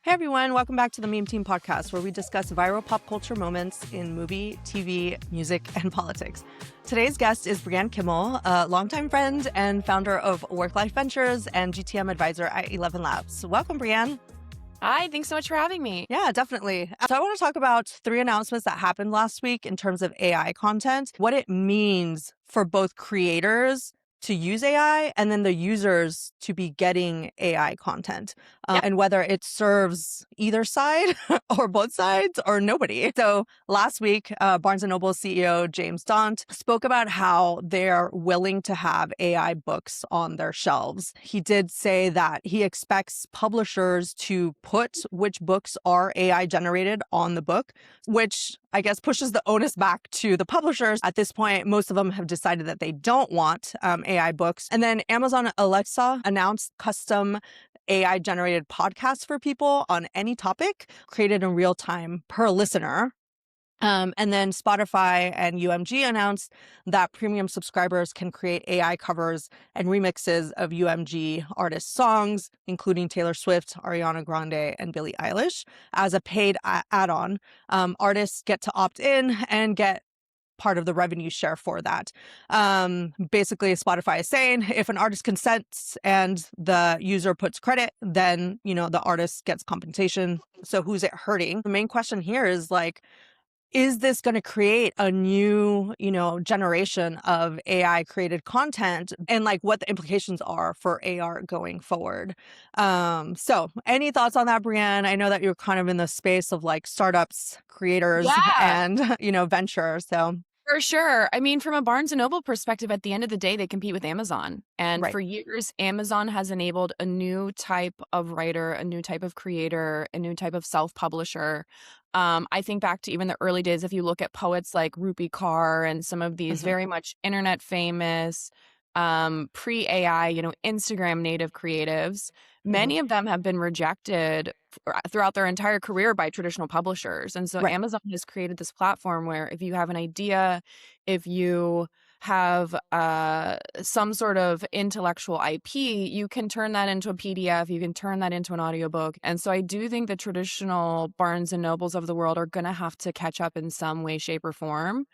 Hey everyone, welcome back to the Meme Team podcast, where we discuss viral pop culture moments in movie, TV, music, and politics. Today's guest is Brianne Kimmel, a longtime friend and founder of Worklife Ventures and GTM advisor at ElevenLabs. Welcome, Brianne. Hi, thanks so much for having me. Yeah, definitely. So I want to talk about 3 announcements that happened last week in terms of AI content, what it means for both creators to use AI and then the users to be getting AI content, and whether it serves either side or both sides or nobody. So last week, Barnes & Noble CEO James Daunt spoke about how they're willing to have AI books on their shelves. He did say that he expects publishers to put which books are AI generated on the book, which I guess pushes the onus back to the publishers. At this point, most of them have decided that they don't want AI books. And then Amazon Alexa announced custom AI generated podcasts for people on any topic, created in real time per listener. And then Spotify and UMG announced that premium subscribers can create AI covers and remixes of UMG artist songs, including Taylor Swift, Ariana Grande, and Billie Eilish, as a paid add-on. Artists get to opt in and get part of the revenue share for that. Basically, Spotify is saying if an artist consents and the user puts credit, then, the artist gets compensation. So who's it hurting? The main question here is is this going to create a new, generation of AI created content, and what the implications are for AR going forward? So any thoughts on that, Brianne? I know that you're kind of in the space of startups, creators, and, venture. So For sure. I mean, from a Barnes & Noble perspective, at the end of the day, they compete with Amazon. And for years, Amazon has enabled a new type of writer, a new type of creator, a new type of self-publisher. I think back to even the early days, if you look at poets like Rupi Kaur and some of these very much internet famous, pre-AI, Instagram native creatives, many of them have been rejected throughout their entire career by traditional publishers. And so Amazon has created this platform where if you have an idea, if you have some sort of intellectual IP, you can turn that into a PDF, you can turn that into an audiobook. And so I do think the traditional Barnes and Nobles of the world are going to have to catch up in some way, shape, or form.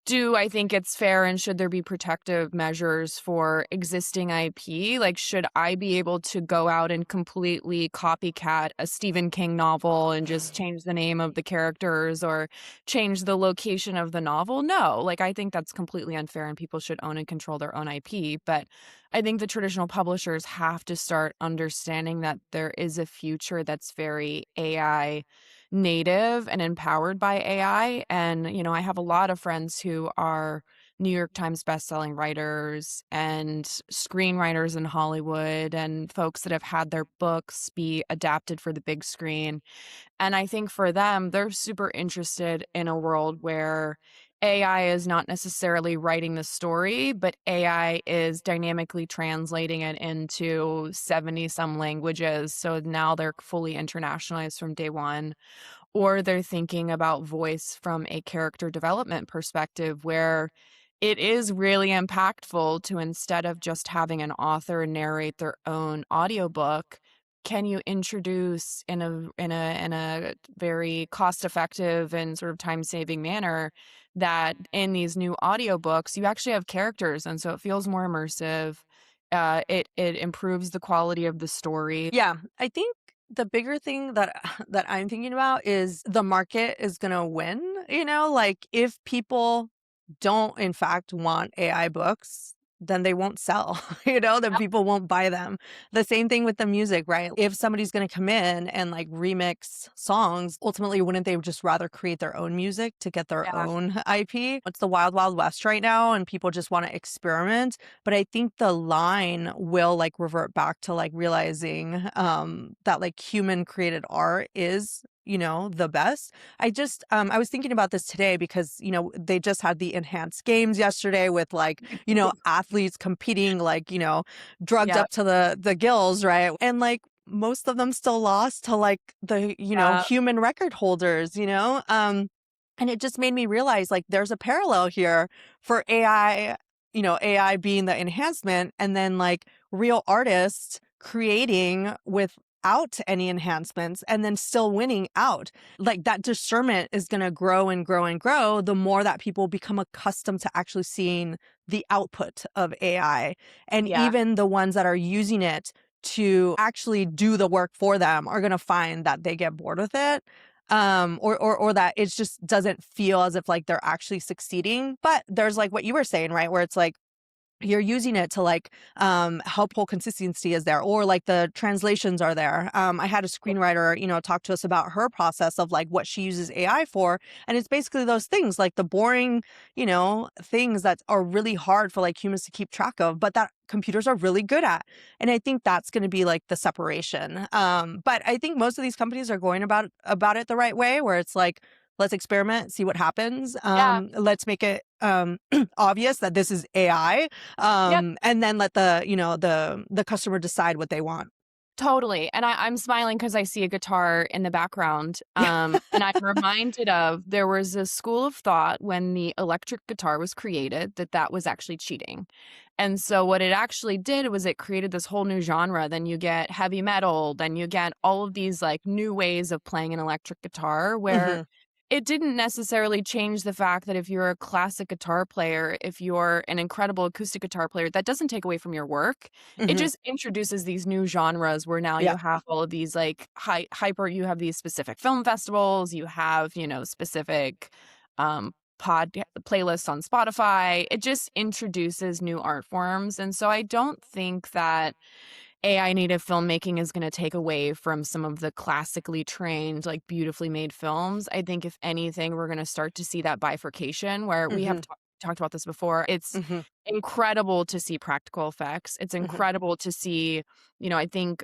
Do I think it's fair, and should there be protective measures for existing IP? Should I be able to go out and completely copycat a Stephen King novel and just change the name of the characters or change the location of the novel? No, I think that's completely unfair, and people should own and control their own IP. But I think the traditional publishers have to start understanding that there is a future that's very AI native and empowered by AI. And, I have a lot of friends who are New York Times bestselling writers and screenwriters in Hollywood and folks that have had their books be adapted for the big screen. And I think for them, they're super interested in a world where AI is not necessarily writing the story, but AI is dynamically translating it into 70 some languages. So now they're fully internationalized from day one. Or they're thinking about voice from a character development perspective, where it is really impactful to, instead of just having an author narrate their own audiobook, can you introduce in a very cost-effective and sort of time-saving manner that in these new audiobooks you actually have characters, and so it feels more immersive. It improves the quality of the story. yeah, I think the bigger thing that I'm thinking about is the market is going to win. If people don't in fact want AI books, then they won't sell, then people won't buy them. The same thing with the music, right? If somebody's going to come in and remix songs, ultimately, wouldn't they just rather create their own music to get their own IP? It's the wild, wild west right now, and people just want to experiment. But I think the line will revert back to realizing that human created art is the best. I was thinking about this today because, they just had the enhanced games yesterday with athletes competing, drugged up to the gills, right? And most of them still lost to the, human record holders, and it just made me realize there's a parallel here for AI, AI being the enhancement, and then real artists creating with without any enhancements and then still winning out. Like that discernment is going to grow and grow and grow the more that people become accustomed to actually seeing the output of AI. And Yeah. even the ones that are using it to actually do the work for them are going to find that they get bored with it. Or that it just doesn't feel as if like they're actually succeeding. But there's like what you were saying, right? Where it's like, you're using it to like help whole consistency is there, or like the translations are there. I had a screenwriter, talk to us about her process of like what she uses AI for, and it's basically those things like the boring, things that are really hard for like humans to keep track of, but that computers are really good at. And I think that's going to be like the separation. But I think most of these companies are going about it the right way, where it's like, let's experiment, see what happens. Yeah. Let's make it obvious that this is AI, Yep. and then let the customer decide what they want. Totally. And I'm smiling because I see a guitar in the background. And I'm reminded of there was a school of thought when the electric guitar was created that was actually cheating. And so what it actually did was it created this whole new genre. Then you get heavy metal, then you get all of these like new ways of playing an electric guitar where Hmm. it didn't necessarily change the fact that if you're a classic guitar player, if you're an incredible acoustic guitar player, that doesn't take away from your work. It Hmm. just introduces these new genres where now Yeah. you have all of these like you have these specific film festivals, you have, specific um pod playlists on Spotify. It just introduces new art forms. And so I don't think that AI native filmmaking is going to take away from some of the classically trained, like beautifully made films. I think if anything, we're going to start to see that bifurcation where we have Hmm. talked about this before. It's Hmm. incredible to see practical effects. It's Hmm. incredible to see, I think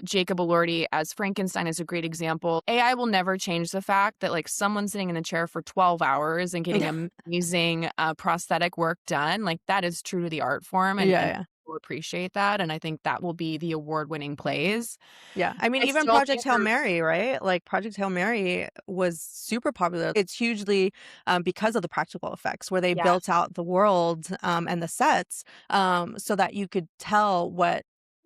Jacob Elordi as Frankenstein is a great example. AI will never change the fact that like someone sitting in a chair for 12 hours and getting amazing prosthetic work done, like that is true to the art form. And Yeah. will appreciate that, and I think that will be the award-winning plays. Yeah. I mean, I even still Project think Hail there's Mary, right? Like Project Hail Mary was super popular. It's hugely because of the practical effects, where they built yes. out the world and the sets, so that you could tell what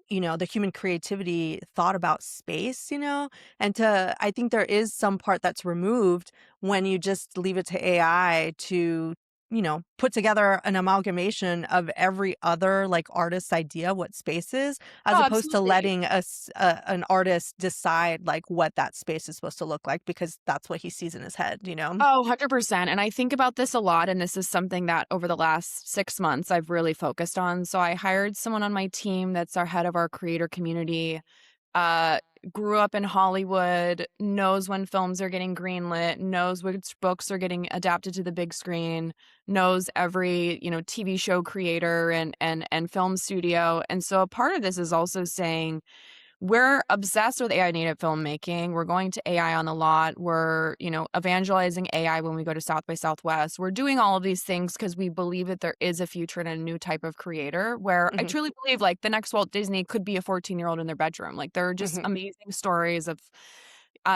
the human creativity thought about space, I think there is some part that's removed when you just leave it to AI to put together an amalgamation of every other like artist's idea what space is, as Oh, opposed to absolutely. letting an artist decide like what that space is supposed to look like, because that's what he sees in his head. Oh, 100%, and I think about this a lot, and this is something that over the last 6 months I've really focused on. So I hired someone on my team that's our head of our creator community, uh, grew up in Hollywood, knows when films are getting greenlit, knows which books are getting adapted to the big screen, knows every, TV show creator and film studio. And so a part of this is also saying we're obsessed with AI native filmmaking. We're going to AI on the lot. We're, evangelizing AI when we go to South by Southwest. We're doing all of these things because we believe that there is a future and a new type of creator where I Hmm. truly believe like the next Walt Disney could be a 14-year-old in their bedroom. Like there are just Hmm. amazing stories of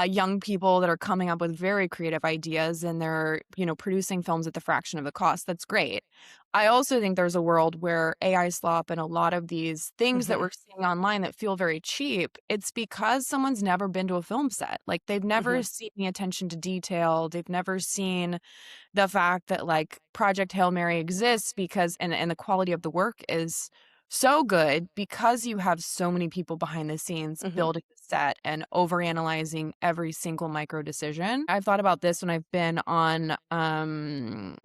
young people that are coming up with very creative ideas and they're, producing films at the fraction of the cost. That's great. I also think there's a world where AI slop and a lot of these things that Hmm. we're seeing online that feel very cheap, it's because someone's never been to a film set. Like they've never Hmm. seen the attention to detail. They've never seen the fact that like Project Hail Mary exists because and the quality of the work is so good because you have so many people behind the scenes Hmm. building the set and overanalyzing every single micro decision. I've thought about this when I've been on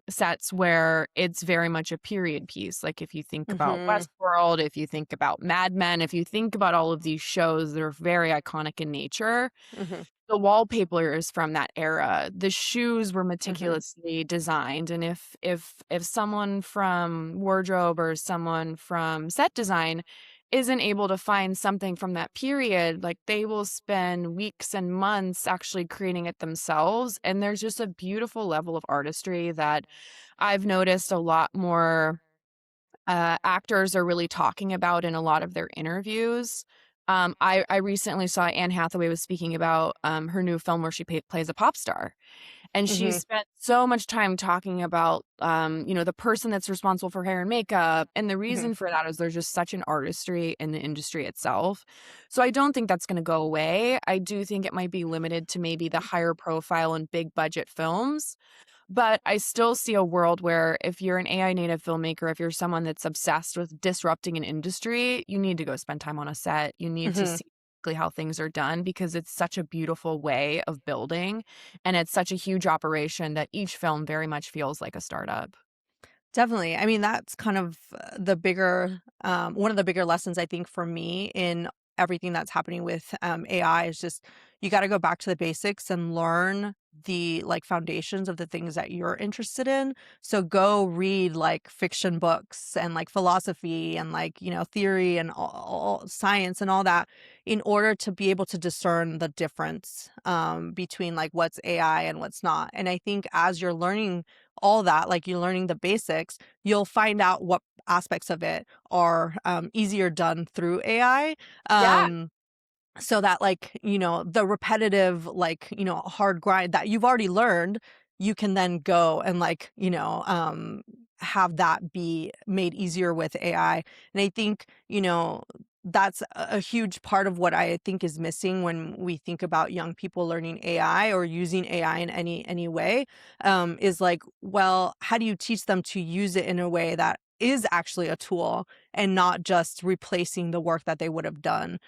sets where it's very much a period piece. Like if you think about Hmm. Westworld, if you think about Mad Men, if you think about all of these shows that are very iconic in nature, Hmm. the wallpapers from that era, the shoes were Hmm. meticulously designed, and if someone from wardrobe or someone from set design isn't able to find something from that period, like, they will spend weeks and months actually creating it themselves, and there's just a beautiful level of artistry that I've noticed a lot more actors are really talking about in a lot of their interviews. I recently saw Anne Hathaway was speaking about her new film where she plays a pop star. And she spent so much time talking about, the person that's responsible for hair and makeup. And the reason for that is there's just such an artistry in the industry itself. So I don't think that's going to go away. I do think it might be limited to maybe the higher profile and big budget films. But I still see a world where if you're an AI native filmmaker, if you're someone that's obsessed with disrupting an industry, you need to go spend time on a set. You need to see exactly how things are done, because it's such a beautiful way of building. And it's such a huge operation that each film very much feels like a startup. Definitely. I mean, that's kind of the bigger, one of the bigger lessons I think for me in everything that's happening with AI is just you got to go back to the basics and learn the like foundations of the things that you're interested in. So go read like fiction books and like philosophy and like, theory and all science and all that in order to be able to discern the difference between like what's AI and what's not. And I think as you're learning all that, like you're learning the basics, you'll find out what aspects of it are easier done through AI. Yeah. So that like, the repetitive, like, hard grind that you've already learned, you can then go and like, have that be made easier with AI. And I think, that's a huge part of what I think is missing when we think about young people learning AI or using AI in any way, is like, well, how do you teach them to use it in a way that is actually a tool and not just replacing the work that they would have done?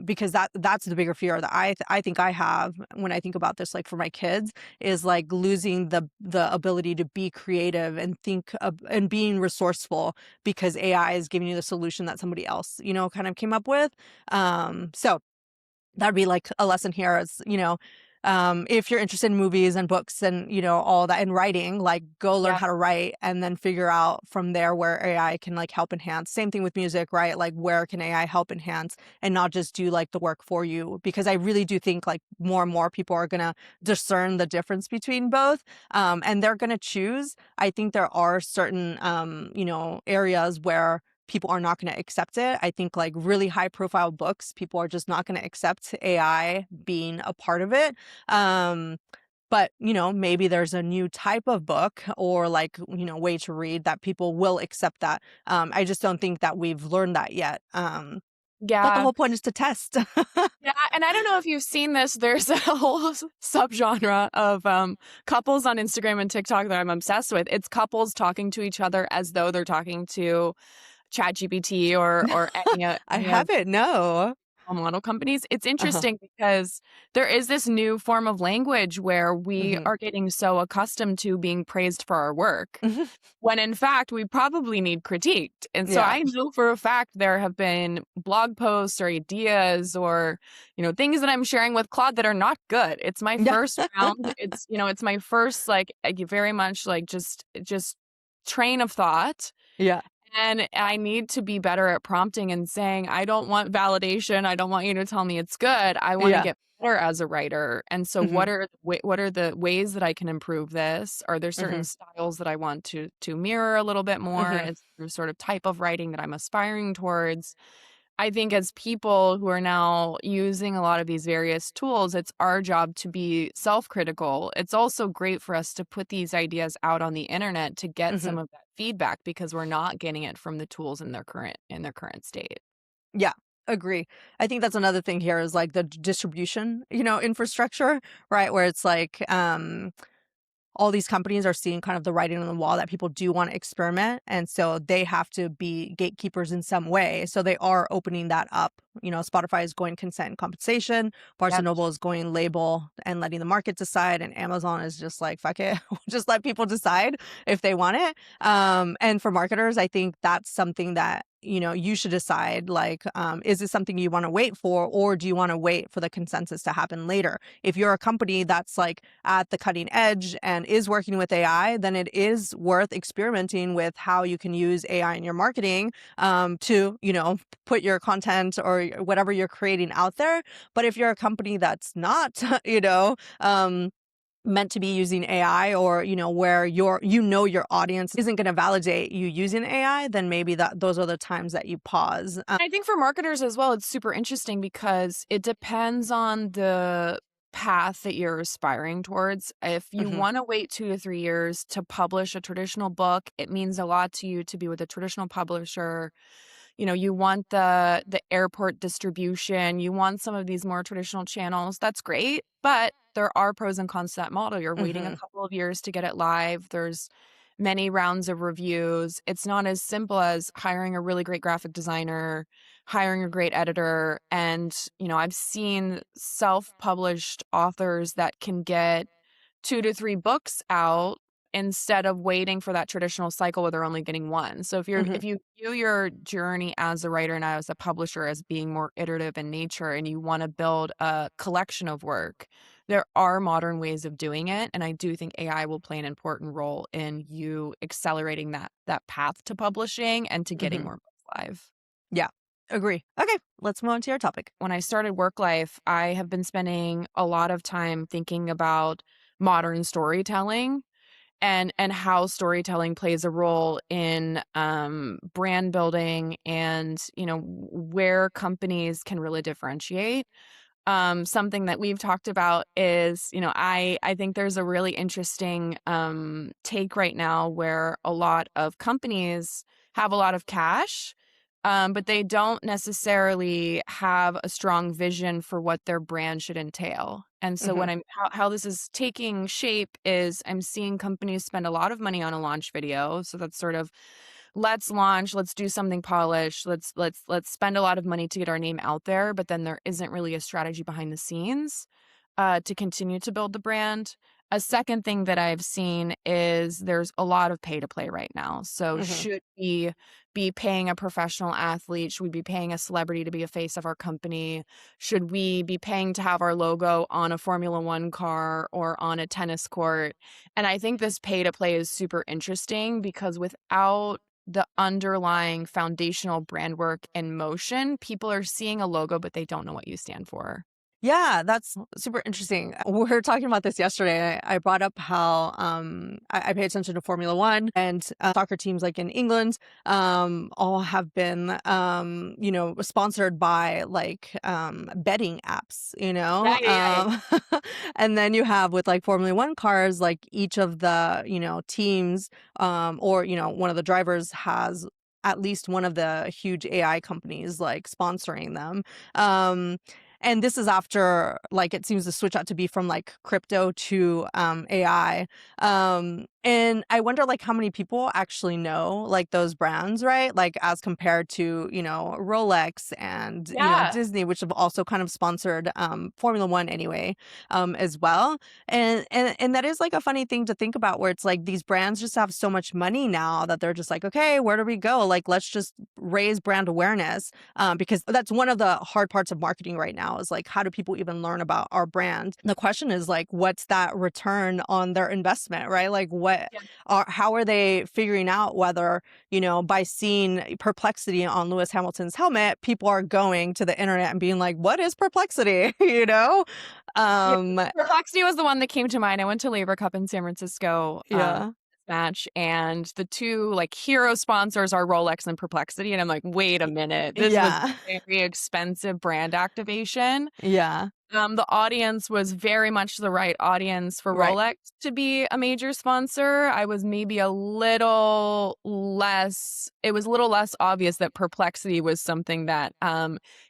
Because that's the bigger fear that I think I have when I think about this, like for my kids, is like losing the ability to be creative and think of, and being resourceful because AI is giving you the solution that somebody else, kind of came up with. So that'd be like a lesson here is, if you're interested in movies and books and, all that and writing, like go learn Yeah. how to write and then figure out from there where AI can like help enhance. Same thing with music, right? Like where can AI help enhance and not just do like the work for you? Because I really do think like more and more people are going to discern the difference between both. And they're going to choose. I think there are certain, areas where people are not going to accept it. I think like really high profile books, people are just not going to accept AI being a part of it. But, maybe there's a new type of book or like, way to read that people will accept that. I just don't think that we've learned that yet. But the Yeah. whole point is to test. Yeah, and I don't know if you've seen this. There's a whole subgenre of couples on Instagram and TikTok that I'm obsessed with. It's couples talking to each other as though they're talking to ChatGPT or I any of haven't, no. model companies. It's Uh-huh. interesting because there is this new form of language where we Hmm. are getting so accustomed to being praised for our work, when in fact we probably need critiqued. And so Yeah. I know for a fact there have been blog posts or ideas or, things that I'm sharing with Claude that are not good. It's my Yeah. first round. It's my first like very much like just train of thought. Yeah. And I need to be better at prompting and saying, I don't want validation. I don't want you to tell me it's good. I want to Yeah. get better as a writer. And so Hmm. what are the ways that I can improve this? Are there Hmm. certain styles that I want to mirror a little bit more? Hmm. Is there sort of type of writing that I'm aspiring towards? I think as people who are now using a lot of these various tools, it's our job to be self-critical. It's also great for us to put these ideas out on the internet to get Hmm. some of that feedback because we're not getting it from the tools in their current state. Yeah, agree. I think that's another thing here is like the distribution, infrastructure, right? Where it's like, all these companies are seeing kind of the writing on the wall that people do want to experiment. And so they have to be gatekeepers in some way. So they are opening that up. Spotify is going consent and compensation. Barnes and Yep. Noble is going label and letting the market decide. And Amazon is just like, fuck it. Just let people decide if they want it. And for marketers, I think that's something that, you should decide, like, is this something you want to wait for, or do you want to wait for the consensus to happen later? If you're a company that's like at the cutting edge and is working with AI, then it is worth experimenting with how you can use AI in your marketing, to, put your content or whatever you're creating out there. But if you're a company that's not, meant to be using AI, or where your audience isn't going to validate you using AI, then maybe those are the times that you pause. I think for marketers as well, it's super interesting because it depends on the path that you're aspiring towards. If you Mhm. want to wait 2 to 3 years to publish a traditional book, it means a lot to you to be with a traditional publisher. You want the airport distribution, you want some of these more traditional channels. That's great, but there are pros and cons to that model. You're waiting a Mhm. couple of years to get it live. There's many rounds of reviews. It's not as simple as hiring a really great graphic designer, hiring a great editor. And, I've seen self-published authors that can get 2 to 3 books out instead of waiting for that traditional cycle where they're only getting one. So Mhm. if you view your journey as a writer and as a publisher as being more iterative in nature and you wanna build a collection of work, there are modern ways of doing it, and I do think AI will play an important role in you accelerating that path to publishing and to getting Mhm. more books live. Yeah. Agree. Okay, let's move on to your topic. When I started Worklife, I have been spending a lot of time thinking about modern storytelling and how storytelling plays a role in brand building and where companies can really differentiate. Something that we've talked about is, I think there's a really interesting take right now where a lot of companies have a lot of cash, but they don't necessarily have a strong vision for what their brand should entail. And so Mhm. how this is taking shape is I'm seeing companies spend a lot of money on a launch video. So that's sort of let's launch, let's do something polished, let's spend a lot of money to get our name out there, but then there isn't really a strategy behind the scenes to continue to build the brand. A second thing that I've seen is there's a lot of pay to play right now. So Mhm. should we be paying a professional athlete? Should we be paying a celebrity to be a face of our company? Should we be paying to have our logo on a Formula One car or on a tennis court? And I think this pay to play is super interesting because without the underlying foundational brand work in motion, people are seeing a logo, but they don't know what you stand for. Yeah, that's super interesting. We were talking about this yesterday. I brought up how I pay attention to Formula One and soccer teams like in England all have been sponsored by like betting apps, Yeah, yeah, yeah. and then you have with like Formula One cars, like each of the teams or one of the drivers has at least one of the huge AI companies like sponsoring them. Um, and this is after like it seems to switch out to be from like crypto to AI. And I wonder like how many people actually know like those brands, right? Like as compared to, Rolex and, Yeah. Disney, which have also kind of sponsored Formula One anyway, as well. And that is like a funny thing to think about where it's like these brands just have so much money now that they're just like, okay, where do we go? Like let's just raise brand awareness because that's one of the hard parts of marketing right now is like, how do people even learn about our brand? The question is like, what's that return on their investment, right? Like, Yeah. how are they figuring out whether, by seeing Perplexity on Lewis Hamilton's helmet, people are going to the internet and being like, what is Perplexity? Yeah. Um, Perplexity was the one that came to mind. I went to Labor Cup in San Francisco, yeah, match, and the two like hero sponsors are Rolex and Perplexity. And I'm like, wait a minute, this was yeah, very expensive brand activation. yeah, The audience was very much the right audience for right. Rolex to be a major sponsor. I was maybe a little less it was a little less obvious that Perplexity was something that,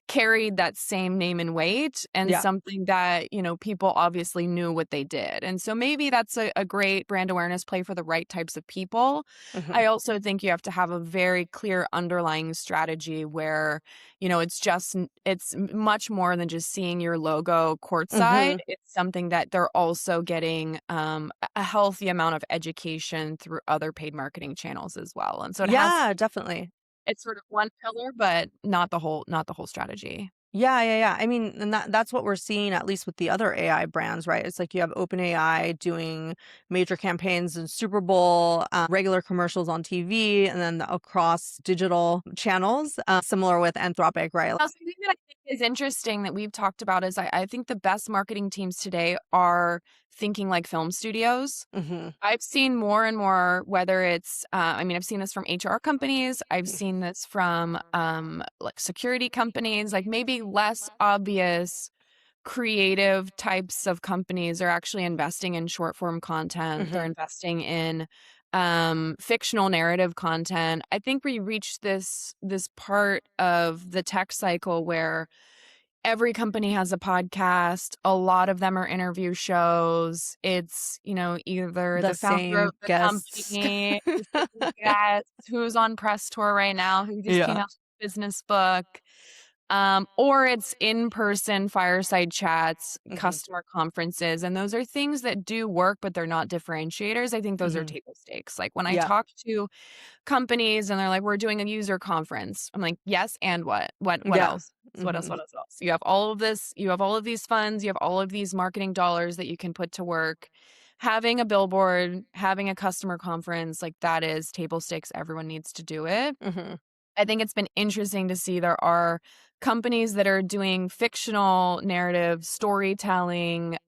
carried that same name and weight and Yeah. something that, people obviously knew what they did. And so maybe that's a great brand awareness play for the right types of people. Hmm. I also think you have to have a very clear underlying strategy where it's much more than just seeing your logo courtside. Hmm. It's something that they're also getting a healthy amount of education through other paid marketing channels as well. And so Yeah, definitely. it's sort of one pillar, but not the whole strategy. Yeah, yeah, yeah. I mean, and that's what we're seeing at least with the other AI brands, right? It's like you have OpenAI doing major campaigns in Super Bowl, regular commercials on TV, and then across digital channels. Similar with Anthropic, right? Something that I think is interesting that we've talked about is I think the best marketing teams today are thinking like film studios. Hmm. I've seen more and more, whether it's, I've seen this from HR companies. I've seen this from like security companies, like maybe less obvious creative types of companies are actually investing in short form content. They're Mhm. investing in fictional narrative content. I think we reached this part of the tech cycle where every company has a podcast. A lot of them are interview shows. It's, either The the founder of same the guests. company, the same guest, who's on press tour right now, who just came Yeah. out with a business book. Or it's in-person fireside chats, Mhm. customer conferences, and those are things that do work, but they're not differentiators. I think those are Mhm. table stakes. Like, when I Yeah. talk to companies and they're like, "We're doing a user conference." I'm like, "Yes, and what? What Yeah. else? What else? Mhm. What else? What else?" You have all of this, you have all of these funds, you have all of these marketing dollars that you can put to work. Having a billboard, having a customer conference, like, that is table stakes. Everyone needs to do it. Mhm. I think it's been interesting to see there are companies that are doing fictional narrative storytelling,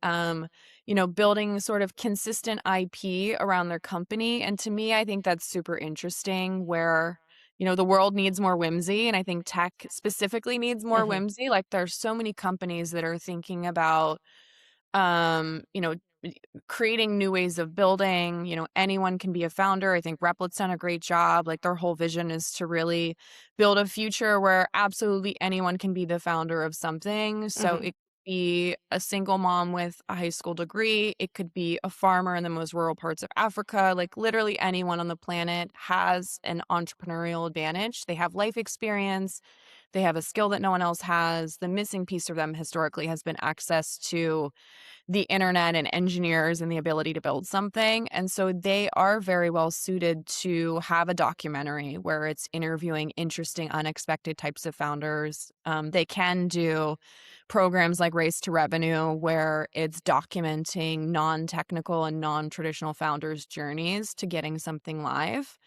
building sort of consistent IP around their company. And to me, I think that's super interesting where, the world needs more whimsy. And I think tech specifically needs more Mhm. whimsy. Like, there's so many companies that are thinking about, um, you know, creating new ways of building. Anyone can be a founder. I think Replic's done a great job. Like, their whole vision is to really build a future where absolutely anyone can be the founder of something. So Mhm. it could be a single mom with a high school degree. It could be a farmer in the most rural parts of Africa. Like, literally anyone on the planet has an entrepreneurial advantage. They have life experience. They have a skill that no one else has. The missing piece for them historically has been access to the internet and engineers and the ability to build something. And so they are very well suited to have a documentary where it's interviewing interesting, unexpected types of founders. They can do programs like Race to Revenue, where it's documenting non technical and non traditional founders' journeys to getting something live.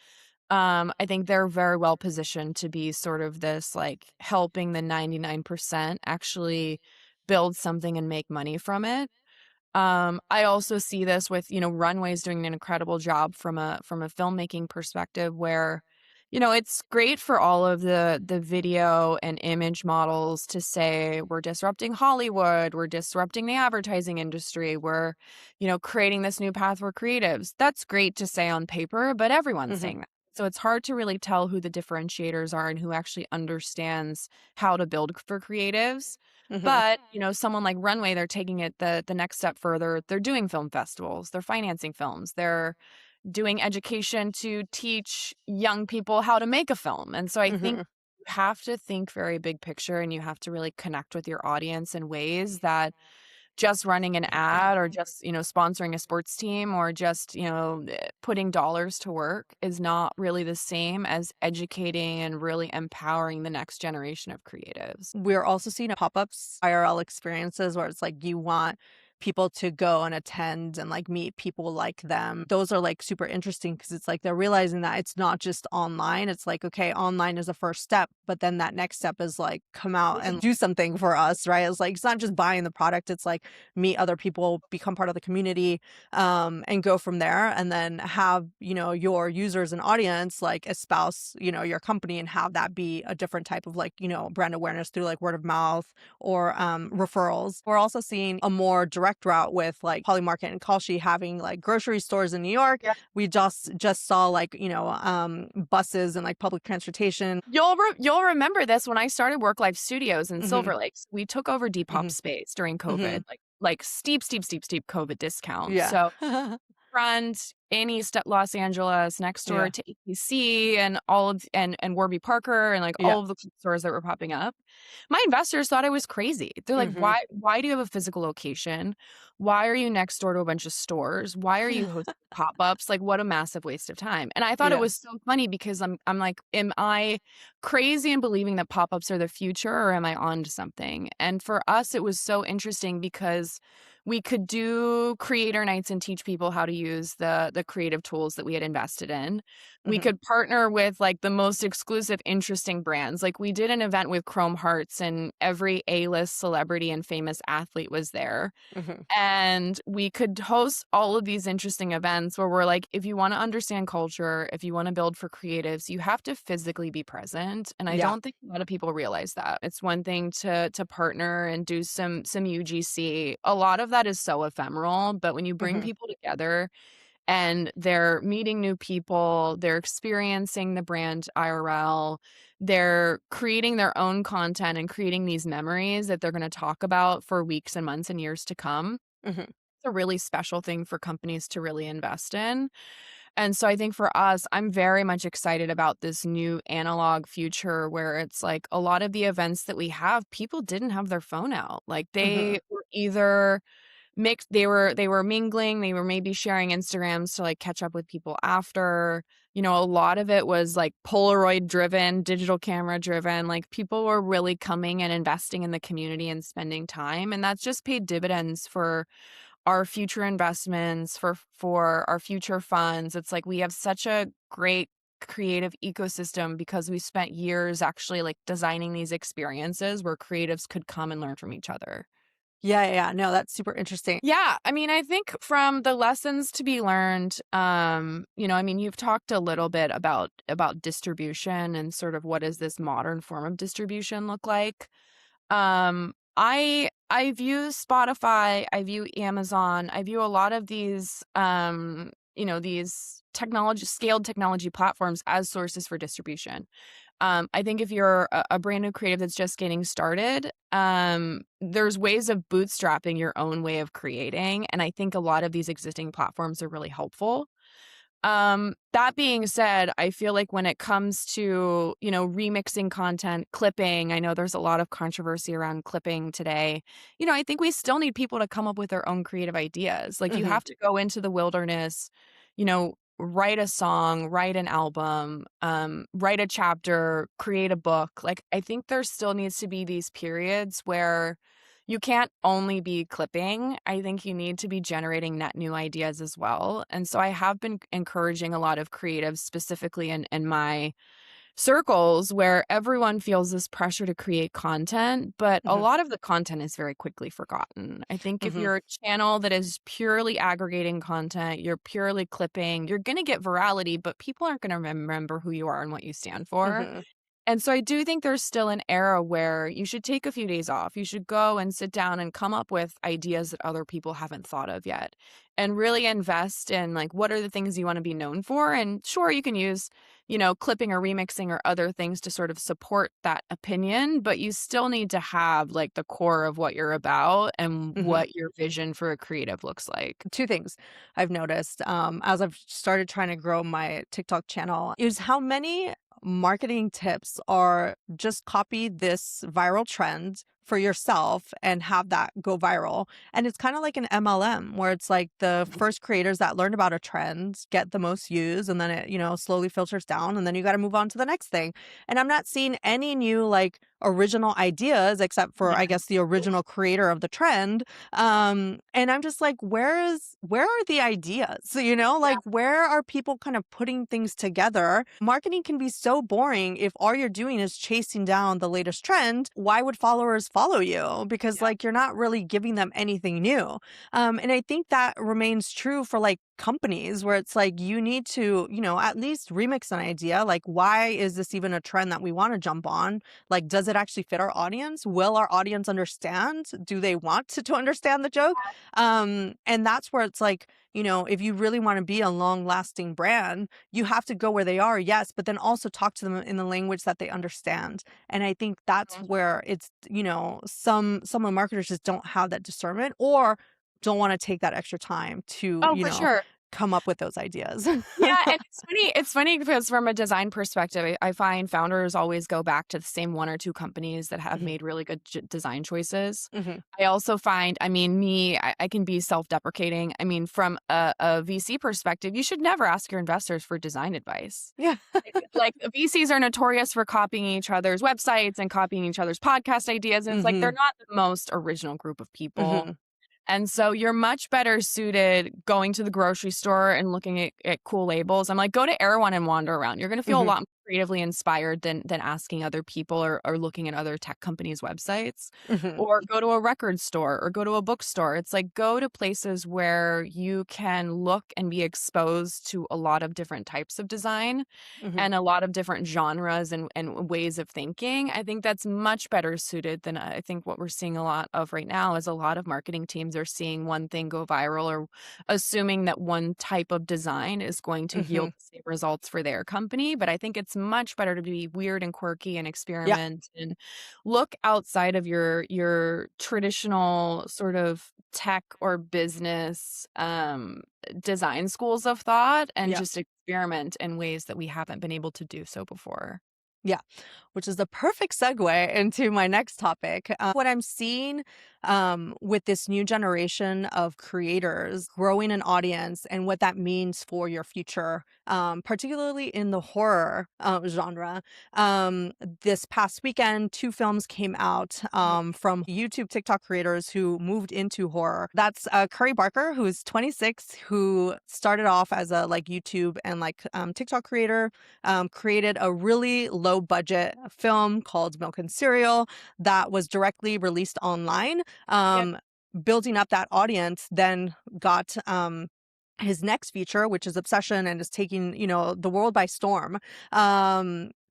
I think they're very well positioned to be sort of this, like, helping the 99% actually build something and make money from it. I also see this with, Runway's doing an incredible job from a filmmaking perspective where, it's great for all of the video and image models to say we're disrupting Hollywood, we're disrupting the advertising industry, we're, creating this new path for creatives. That's great to say on paper, but everyone's Mhm. saying that. So it's hard to really tell who the differentiators are and who actually understands how to build for creatives. Mhm. But, someone like Runway, they're taking it the next step further. They're doing film festivals, they're financing films, they're doing education to teach young people how to make a film. And so I think Mhm. you have to think very big picture and you have to really connect with your audience in ways that just running an ad or just, sponsoring a sports team or just, putting dollars to work is not really the same as educating and really empowering the next generation of creatives. We're also seeing pop-ups, IRL experiences where it's like you want people to go and attend and like meet people like them. Those are like super interesting because it's like they're realizing that it's not just online. It's like, okay, online is a first step, but then that next step is like come out and do something for us, right? It's like it's not just buying the product, it's like meet other people, become part of the community, and go from there. And then have, your users and audience like espouse, your company and have that be a different type of like, brand awareness through like word of mouth or referrals. We're also seeing a more direct route with like Polymarket and Kalshi having like grocery stores in New York. Yeah. We just saw like, buses and like public transportation. You'll remember this when I started Worklife Studios in Hmm. Silver Lakes. We took over Depop Hmm. space during Hmm. COVID, like steep, steep, steep, steep COVID discounts. Yeah. So front in East Los Angeles, next door Yeah. to ATC and all of and Warby Parker and like Yeah. all of the stores that were popping up. My investors thought I was crazy. They're like, Hmm. why do you have a physical location? Why are you next door to a bunch of stores? Why are you hosting pop-ups? Like, what a massive waste of time. And I thought it Yeah. was so funny because I'm like, am I crazy in believing that pop-ups are the future or am I on to something? And for us, it was so interesting because We could do creator nights and teach people how to use the creative tools that we had invested in. We could partner with like the most exclusive, interesting brands. Like we did an event with Chrome Hearts and every A-list celebrity and famous athlete was there. And we could host all of these interesting events where we're like, if you want to understand culture, if you want to build for creatives, you have to physically be present. And I don't think a lot of people realize that. It's one thing to partner and do some UGC. A lot of that is so ephemeral, but when you bring people together and they're meeting new people, they're experiencing the brand IRL, they're creating their own content and creating these memories that they're going to talk about for weeks and months and years to come. It's a really special thing for companies to really invest in. And so I think for us, I'm very much excited about this new analog future where it's like a lot of the events that we have, people didn't have their phone out. Like they were either mixed, they were mingling, they were maybe sharing Instagrams to like catch up with people after. You know, a lot of it was like Polaroid driven, digital camera driven. Like people were really coming and investing in the community and spending time. And that's just paid dividends for our future investments, for our future funds. It's like we have such a great creative ecosystem because we spent years actually like designing these experiences where creatives could come and learn from each other. Yeah. No, that's super interesting. Yeah, I mean, I think from the lessons to be learned, you know, I mean, you've talked a little bit about distribution and sort of what does this modern form of distribution look like. I view Spotify, I view Amazon, I view a lot of these you know, these scaled technology platforms as sources for distribution. I think if you're a brand new creative that's just getting started, there's ways of bootstrapping your own way of creating. And I think a lot of these existing platforms are really helpful. That being said, I feel like when it comes to, you know, remixing content, clipping, I know there's a lot of controversy around clipping today. You know, I think we still need people to come up with their own creative ideas. Like you have to go into the wilderness, you know, write a song, write an album, write a chapter, create a book. Like I think there still needs to be these periods where you can't only be clipping. I think you need to be generating net new ideas as well. And so I have been encouraging a lot of creatives, specifically in my circles, where everyone feels this pressure to create content, but a lot of the content is very quickly forgotten. I think if you're a channel that is purely aggregating content, you're purely clipping, you're going to get virality, but people aren't going to remember who you are and what you stand for. And so I do think there's still an era where you should take a few days off. You should go and sit down and come up with ideas that other people haven't thought of yet and really invest in like, what are the things you want to be known for? And sure, you can use, you know, clipping or remixing or other things to sort of support that opinion, but you still need to have like the core of what you're about and what your vision for a creative looks like. Two things I've noticed as I've started trying to grow my TikTok channel is how many marketing tips are just copy this viral trend for yourself and have that go viral. And it's kind of like an MLM where it's like the first creators that learned about a trend get the most views and then it, you know, slowly filters down and then you got to move on to the next thing. And I'm not seeing any new like original ideas except for I guess the original creator of the trend. And I'm just like, where are the ideas? So, you know, like where are people kind of putting things together? Marketing can be so boring if all you're doing is chasing down the latest trend. Why would followers follow you? Because like you're not really giving them anything new. And I think that remains true for like companies where it's like you need to, you know, at least remix an idea. Like, why is this even a trend that we want to jump on? Like, does it actually fit our audience? Will our audience understand? Do they want to understand the joke? And that's where it's like, you know, if you really want to be a long lasting brand, you have to go where they are, yes, but then also talk to them in the language that they understand. And I think that's where it's, you know, some of the marketers just don't have that discernment or don't want to take that extra time to, you For know, sure. come up with those ideas. Yeah, and it's funny because from a design perspective, I find founders always go back to the same one or two companies that have made really good design choices. I also find, I mean, I can be self-deprecating. I mean, from a VC perspective, you should never ask your investors for design advice. Yeah. Like VCs are notorious for copying each other's websites and copying each other's podcast ideas. And it's like, they're not the most original group of people. And so you're much better suited going to the grocery store and looking at cool labels. I'm like, go to Erewhon and wander around. You're going to feel a Mhm, lot more creatively inspired than asking other people or looking at other tech companies' websites. mhm, Or go to a record store or go to a bookstore. It's like go to places where you can look and be exposed to a lot of different types of design mhm, and a lot of different genres and ways of thinking. I think that's much better suited than I think what we're seeing a lot of right now is a lot of marketing teams are seeing one thing go viral or assuming that one type of design is going to yield mhm. the same results for their company. But I think it's much better to be weird and quirky and Yeah, experiment and look outside of your traditional sort of tech or business design schools of thought and yeah, just experiment in ways that we haven't been able to do so before. yeah. Which is the perfect segue into my next topic. What I'm seeing with this new generation of creators growing an audience and what that means for your future, particularly in the horror genre. This past weekend, two films came out from YouTube TikTok creators who moved into horror. That's Curry Barker, who's 26, who started off as a like YouTube and like TikTok creator, created a really low budget film called Milk and Cereal that was directly released online. Yep. Building up that audience, then got his next feature, which is Obsession, and is taking, the world by storm.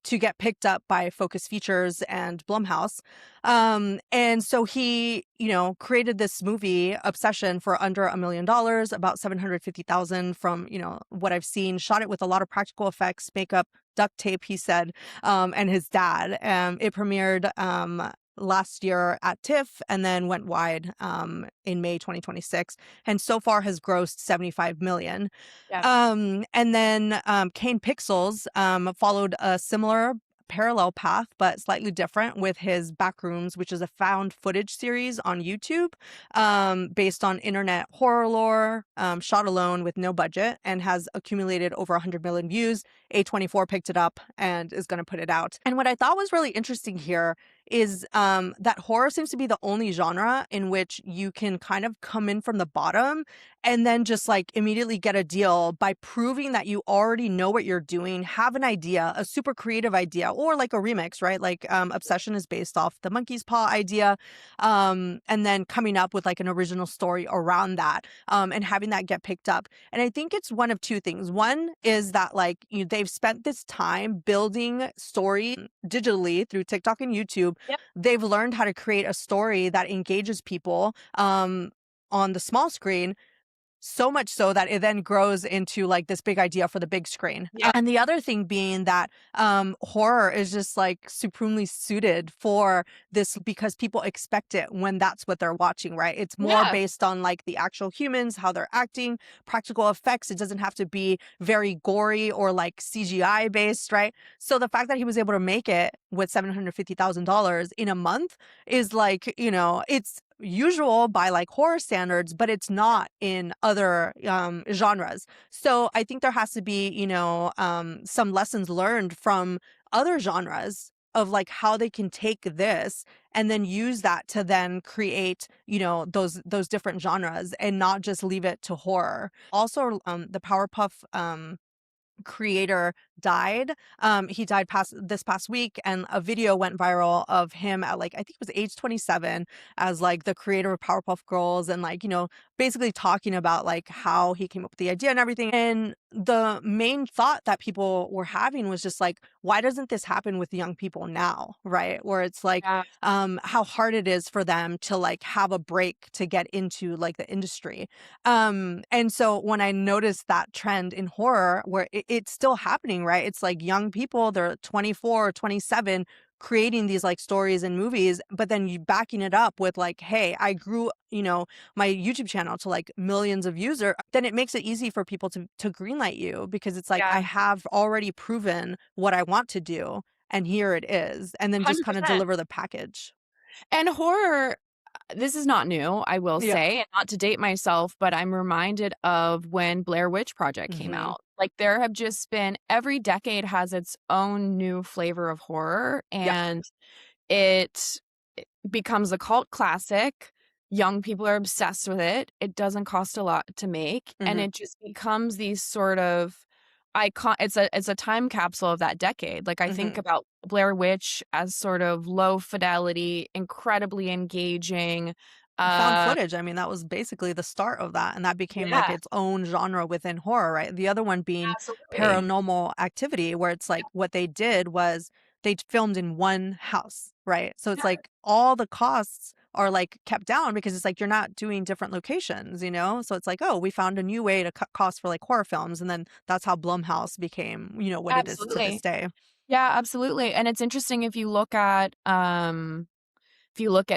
To get picked up by Focus Features and Blumhouse. And so he, created this movie, Obsession, for under $1 million, about 750,000 from, what I've seen, shot it with a lot of practical effects, makeup, duct tape, he said, and his dad. It premiered last year at TIFF and then went wide in May 2026, and so far has grossed 75 million. Yep. And then Kane Pixels followed a similar parallel path, but slightly different, with his Backrooms, which is a found footage series on YouTube based on internet horror lore, shot alone with no budget, and has accumulated over 100 million views. A24 picked it up and is going to put it out. And what I thought was really interesting here is that horror seems to be the only genre in which you can kind of come in from the bottom and then just like immediately get a deal by proving that you already know what you're doing, have an idea, a super creative idea, or like a remix, right? Like Obsession is based off the monkey's paw idea, and then coming up with like an original story around that, and having that get picked up. And I think it's one of two things. One is that like they've spent this time building story digitally through TikTok and YouTube. Yep. They've learned how to create a story that engages people on the small screen, so much so that it then grows into like this big idea for the big screen. Yeah. And the other thing being that horror is just like supremely suited for this because people expect it when that's what they're watching, right? It's more Yeah. based on like the actual humans, how they're acting, practical effects. It doesn't have to be very gory or like CGI based, right? So the fact that he was able to make it with $750,000 in a month is like, it's usual by like horror standards, but it's not in other genres. So I think there has to be, some lessons learned from other genres of like how they can take this and then use that to then create, those different genres and not just leave it to horror. Also, the Powerpuff creator died. He died this past week, and a video went viral of him at like, I think it was age 27, as like the creator of Powerpuff Girls, and like, basically talking about like how he came up with the idea and everything. And the main thought that people were having was just like, why doesn't this happen with young people now, right? Where it's like Yeah. how hard it is for them to like have a break to get into like the industry. And so when I noticed that trend in horror where it's still happening, right? It's like young people, they're 24 or 27, creating these like stories and movies, but then you backing it up with like, hey, I grew, my YouTube channel to like millions of users, then it makes it easy for people to greenlight you because it's like, Yeah. I have already proven what I want to do, and here it is. And then just kind of 100%. deliver the package. And horror, this is not new, I will Yeah. say, and not to date myself, but I'm reminded of when Blair Witch Project came Hmm. out. Like, there have just been every decade has its own new flavor of horror, Yeah. and it becomes a cult classic. young people are obsessed with it. It doesn't cost a lot to make, and Mhm. it just becomes these sort of it's a time capsule of that decade. Like, I think Mhm. about Blair Witch as sort of low fidelity, incredibly engaging. Found Uh, footage, I mean, that was basically the start of that, and that became, like, yeah, its own genre within horror, right? The other one being absolutely. Paranormal Activity, where it's like what they did was they filmed in one house, right? So it's Yeah, like all the costs are, like, kept down because it's like you're not doing different locations, you know? So it's like, "Oh, we found a new way to cut costs for, like, horror films," and then that's how Blumhouse became, what it is to this absolutely. day. Yeah, absolutely. And it's interesting if you look at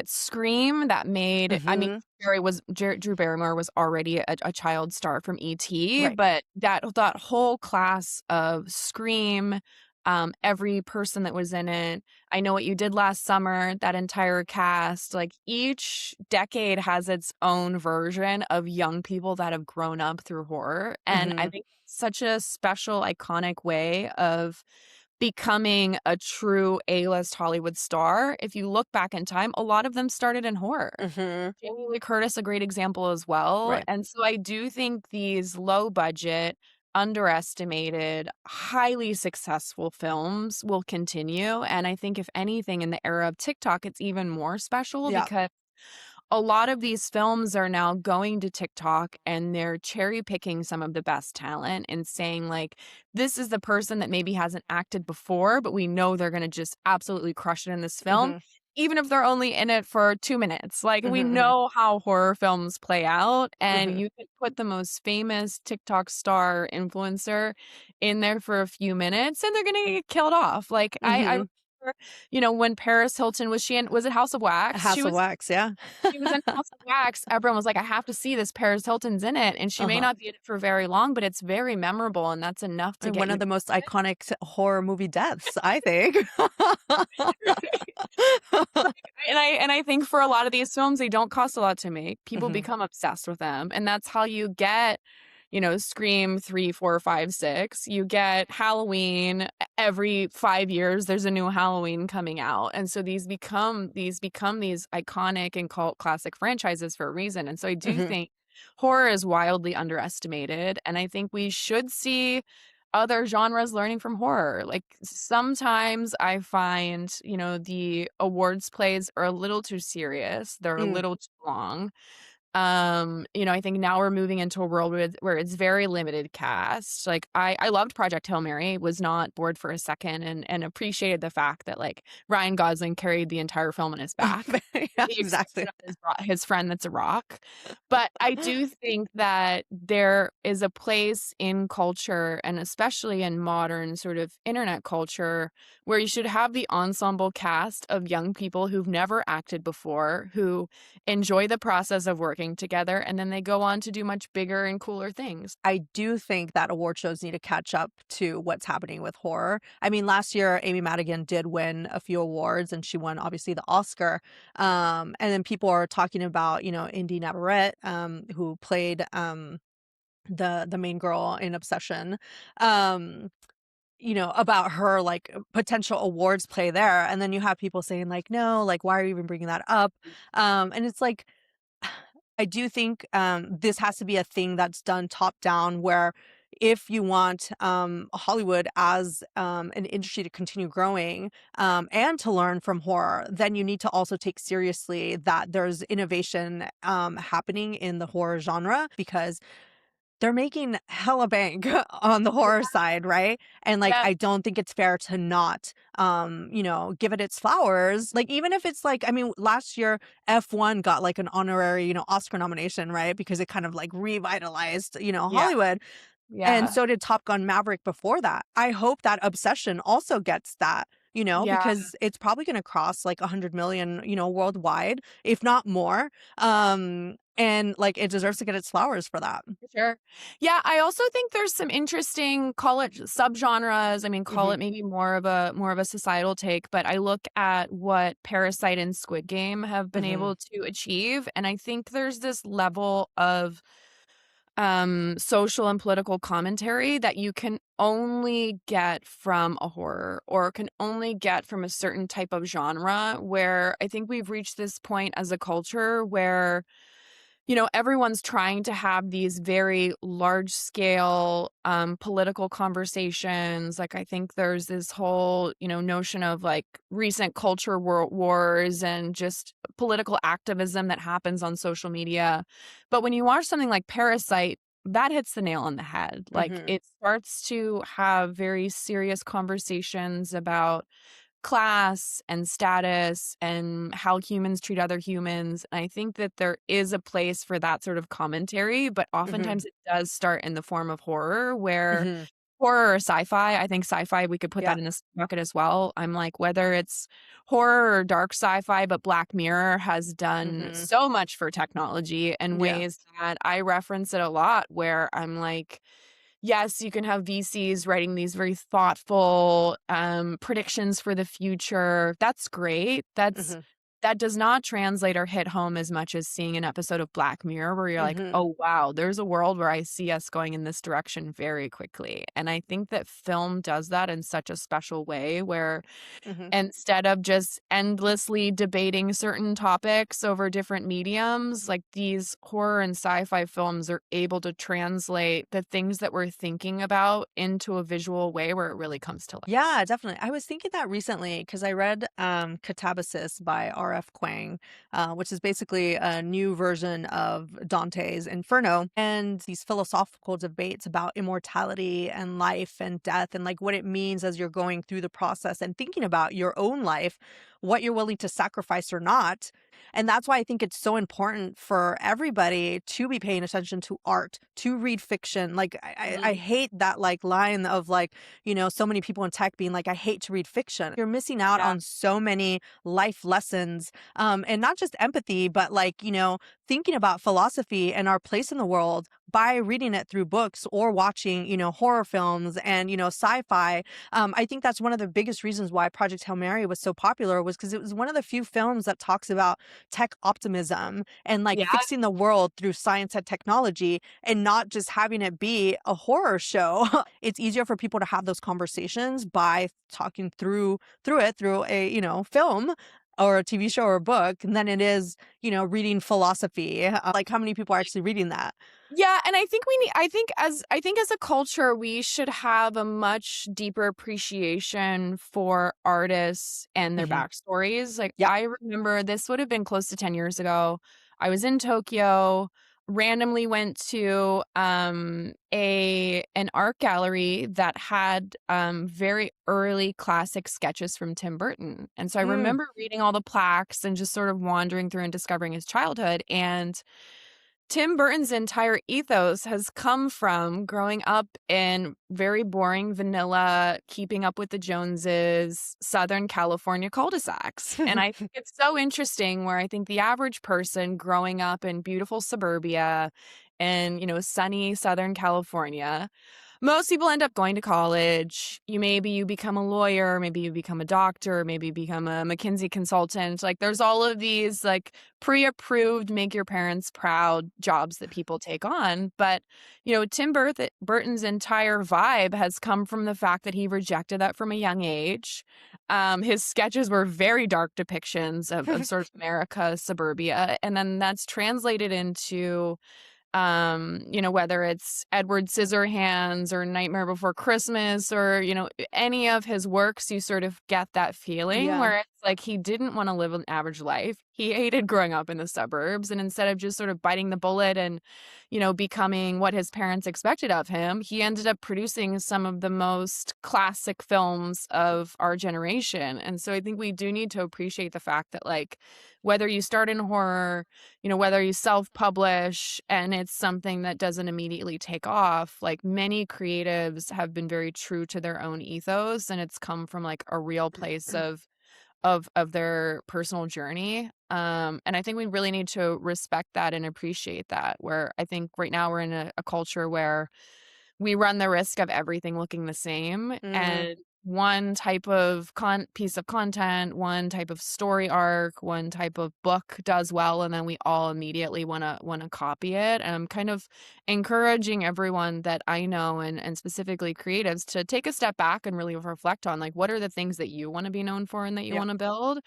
Scream, that made I mean, Mhm. Drew Barrymore was already a child star from E.T., Right. but that whole class of Scream, every person that was in it, I Know What You Did Last Summer, that entire cast, like, each decade has its own version of young people that have grown up through horror, and I Mhm. think such a special, iconic way of becoming a true A-list Hollywood star. If you look back in time, a lot of them started in horror. Mhm. Jamie Lee Curtis, a great example as well. Right. And so I do think these low budget, underestimated, highly successful films will continue. And I think if anything, in the era of TikTok, it's even more special Yeah. because a lot of these films are now going to TikTok and they're cherry picking some of the best talent and saying, like, this is the person that maybe hasn't acted before, but we know they're going to just absolutely crush it in this film, Mhm. even if they're only in it for 2 minutes. Like, Mhm, we mhm. know how horror films play out, and Mhm. you can put the most famous TikTok star influencer in there for a few minutes and they're going to get killed off. Like, I Mhm. remember, when Paris Hilton was it House of Wax? House of Wax, yeah. She was in House of Wax. Everyone was like, "I have to see this. Paris Hilton's in it." And she may Uh-huh. not be in it for very long, but it's very memorable, and that's enough to And get one you of the most interested. iconic horror movie deaths, I think. And I think for a lot of these films, they don't cost a lot to make. People Mhm. become obsessed with them, and that's how you get, Scream 3, 4, 5, 6. You get Halloween every 5 years, there's a new Halloween coming out, and so these iconic and cult classic franchises for a reason, and so I do Mhm. think horror is wildly underestimated, and I think we should see other genres learning from horror. Like, sometimes I find, the awards plays are a little too serious. They're a Mm. little too long. I think now we're moving into a world where it's very limited cast. Like, I loved Project Hail Mary, was not bored for a second, and appreciated the fact that, like, Ryan Gosling carried the entire film on his back, Yeah, with the exception exactly. of his friend that's a rock. But I do think that there is a place in culture, and especially in modern sort of internet culture, where you should have the ensemble cast of young people who've never acted before, who enjoy the process of working together, and then they go on to do much bigger and cooler things. I do think that award shows need to catch up to what's happening with horror. I mean, last year, Amy Madigan did win a few awards and she won, obviously, the Oscar. And then people are talking about, Indy Navarrete, who played the main girl in Obsession. Um, about her, like, potential awards play there. And then you have people saying, like, no, like, why are you even bringing that up? And it's like, I do think this has to be a thing that's done top down, where if you want Hollywood as an industry to continue growing and to learn from horror, then you need to also take seriously that there's innovation happening in the horror genre, because they're making hella bank on the Yeah, horror side, right? And, like, yeah, I don't think it's fair to not, give it its flowers. Like, even if it's like, I mean, last year F1 got like an honorary, Oscar nomination, right? Because it kind of like revitalized, yeah, Hollywood. And yeah, so did Top Gun Maverick before that. I hope that Obsession also gets that, yeah, because it's probably going to cross like 100 million, worldwide, if not more. And like it deserves to get its flowers for that. for sure. Yeah, I also think there's some interesting, call it subgenres. I mean, call Mhm. it maybe more of a societal take, but I look at what Parasite and Squid Game have been Mhm. able to achieve, and I think there's this level of social and political commentary that you can only get from a horror or can only get from a certain type of genre, where I think we've reached this point as a culture where, everyone's trying to have these very large scale political conversations. Like, I think there's this whole, notion of like recent culture wars and just political activism that happens on social media. But when you watch something like Parasite, that hits the nail on the head. Like, Mhm. it starts to have very serious conversations about class and status and how humans treat other humans. And I think that there is a place for that sort of commentary, but Mhm. oftentimes it does start in the form of horror, where Mhm. horror or sci-fi, I think sci-fi, we could put Yeah. that in this bucket as well. I'm like, whether it's horror or dark sci-fi, but Black Mirror has done Mhm. so much for technology in Yeah. ways that I reference it a lot, where I'm like, yes, you can have VCs writing these very thoughtful, predictions for the future. That's great. Mhm. That does not translate or hit home as much as seeing an episode of Black Mirror where you're like, Mhm. "Oh, wow, there's a world where I see us going in this direction very quickly." And I think that film does that in such a special way, where Mhm. instead of just endlessly debating certain topics over different mediums, like, these horror and sci-fi films are able to translate the things that we're thinking about into a visual way where it really comes to life. Yeah, definitely. I was thinking that recently because I read Catabasis by R.F. Kuang, which is basically a new version of Dante's Inferno, and these philosophical debates about immortality and life and death and like what it means as you're going through the process and thinking about your own life, what you're willing to sacrifice or not. And that's why I think it's so important for everybody to be paying attention to art, to read fiction. Like I Mhm. hate that like line of like, so many people in tech being like, I hate to read fiction. You're missing out Yeah. on so many life lessons, and not just empathy, but like, thinking about philosophy and our place in the world by reading it through books or watching, horror films and, sci-fi. I think that's one of the biggest reasons why Project Hail Mary was so popular was because it was one of the few films that talks about tech optimism and like Yeah. fixing the world through science and technology and not just having it be a horror show. It's easier for people to have those conversations by talking through it through a, film or a TV show or a book than it is, reading philosophy. Like how many people are actually reading that? Yeah, and I think as a culture, we should have a much deeper appreciation for artists and their Hmm. backstories. Like, Yeah. I remember this would have been close to 10 years ago. I was in Tokyo, randomly went to an art gallery that had very early classic sketches from Tim Burton. And so I Mm. remember reading all the plaques and just sort of wandering through and discovering his childhood. And Tim Burton's entire ethos has come from growing up in very boring, vanilla, keeping up with the Joneses, Southern California cul-de-sacs. And I think it's so interesting, where I think the average person growing up in beautiful suburbia and, sunny Southern California, most people end up going to college. You become a lawyer, maybe you become a doctor, maybe you become a McKinsey consultant. Like, there's all of these like pre-approved, make your parents proud jobs that people take on. But, Burton's entire vibe has come from the fact that he rejected that from a young age. His sketches were very dark depictions of sort of America, suburbia. And then that's translated into whether it's Edward Scissorhands or Nightmare Before Christmas or, any of his works, you sort of get that feeling Yeah. where it's like he didn't want to live an average life. He hated growing up in the suburbs. And instead of just sort of biting the bullet and, becoming what his parents expected of him, he ended up producing some of the most classic films of our generation. And so I think we do need to appreciate the fact that, like, whether you start in horror, whether you self-publish and it's something that doesn't immediately take off, like, many creatives have been very true to their own ethos, and it's come from like a real place of their personal journey. And I think we really need to respect that and appreciate that, where I think right now we're in a culture where we run the risk of everything looking the same. Mm. And one type of piece of content, one type of story arc, one type of book does well, and then we all immediately wanna copy it. And I'm kind of encouraging everyone that I know, and specifically creatives, to take a step back and really reflect on, like, what are the things that you wanna be known for and that you Yeah. wanna build?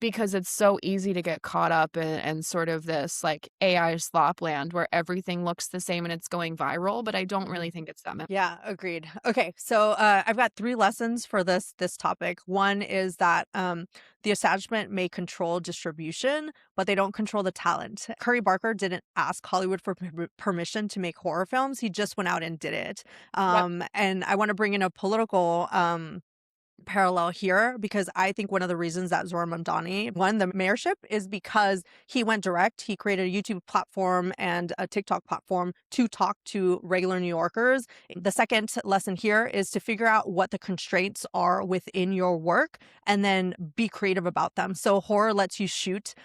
Because it's so easy to get caught up in sort of this, like, AI slop land where everything looks the same and it's going viral, but I don't Mhm. really think it's that. Yeah, agreed. Okay, so I've got three lessons for this topic. One is that the establishment may control distribution, but they don't control the talent. Curry Barker didn't ask Hollywood for permission to make horror films; he just went out and did it. Yep. And I want to bring in a political parallel here because I think one of the reasons that Zohran Mamdani won the mayorship is because he went direct. He created a YouTube platform and a TikTok platform to talk to regular New Yorkers. The second lesson here is to figure out what the constraints are within your work and then be creative about them. So horror lets you shoot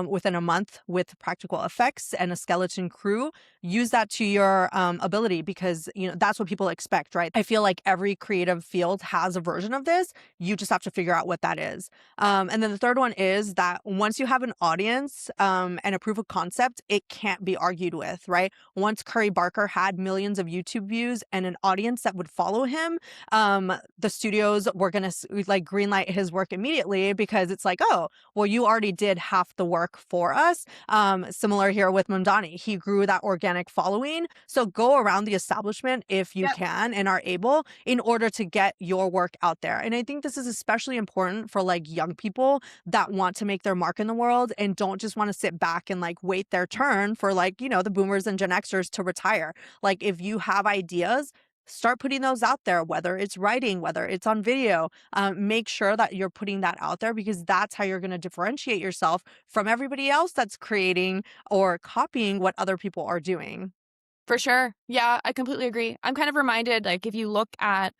within a month with practical effects and a skeleton crew. Use that to your ability because that's what people expect, right? I feel like every creative field has a version of this. You just have to figure out what that is. And then the third one is that once you have an audience and a proof of concept, it can't be argued with, right? Once Curry Barker had millions of YouTube views and an audience that would follow him, the studios were going to like greenlight his work immediately because it's like, oh, well, you already did half the work for us. Similar here with Mamdani. He grew that organic following. So go around the establishment if you Yep. can and are able in order to get your work out there. And I think this is especially important for like young people that want to make their mark in the world and don't just want to sit back and like wait their turn for like, the boomers and Gen Xers to retire. Like if you have ideas, start putting those out there, whether it's writing, whether it's on video. Make sure that you're putting that out there because that's how you're going to differentiate yourself from everybody else that's creating or copying what other people are doing. For sure. Yeah, I completely agree. I'm kind of reminded, like, if you look at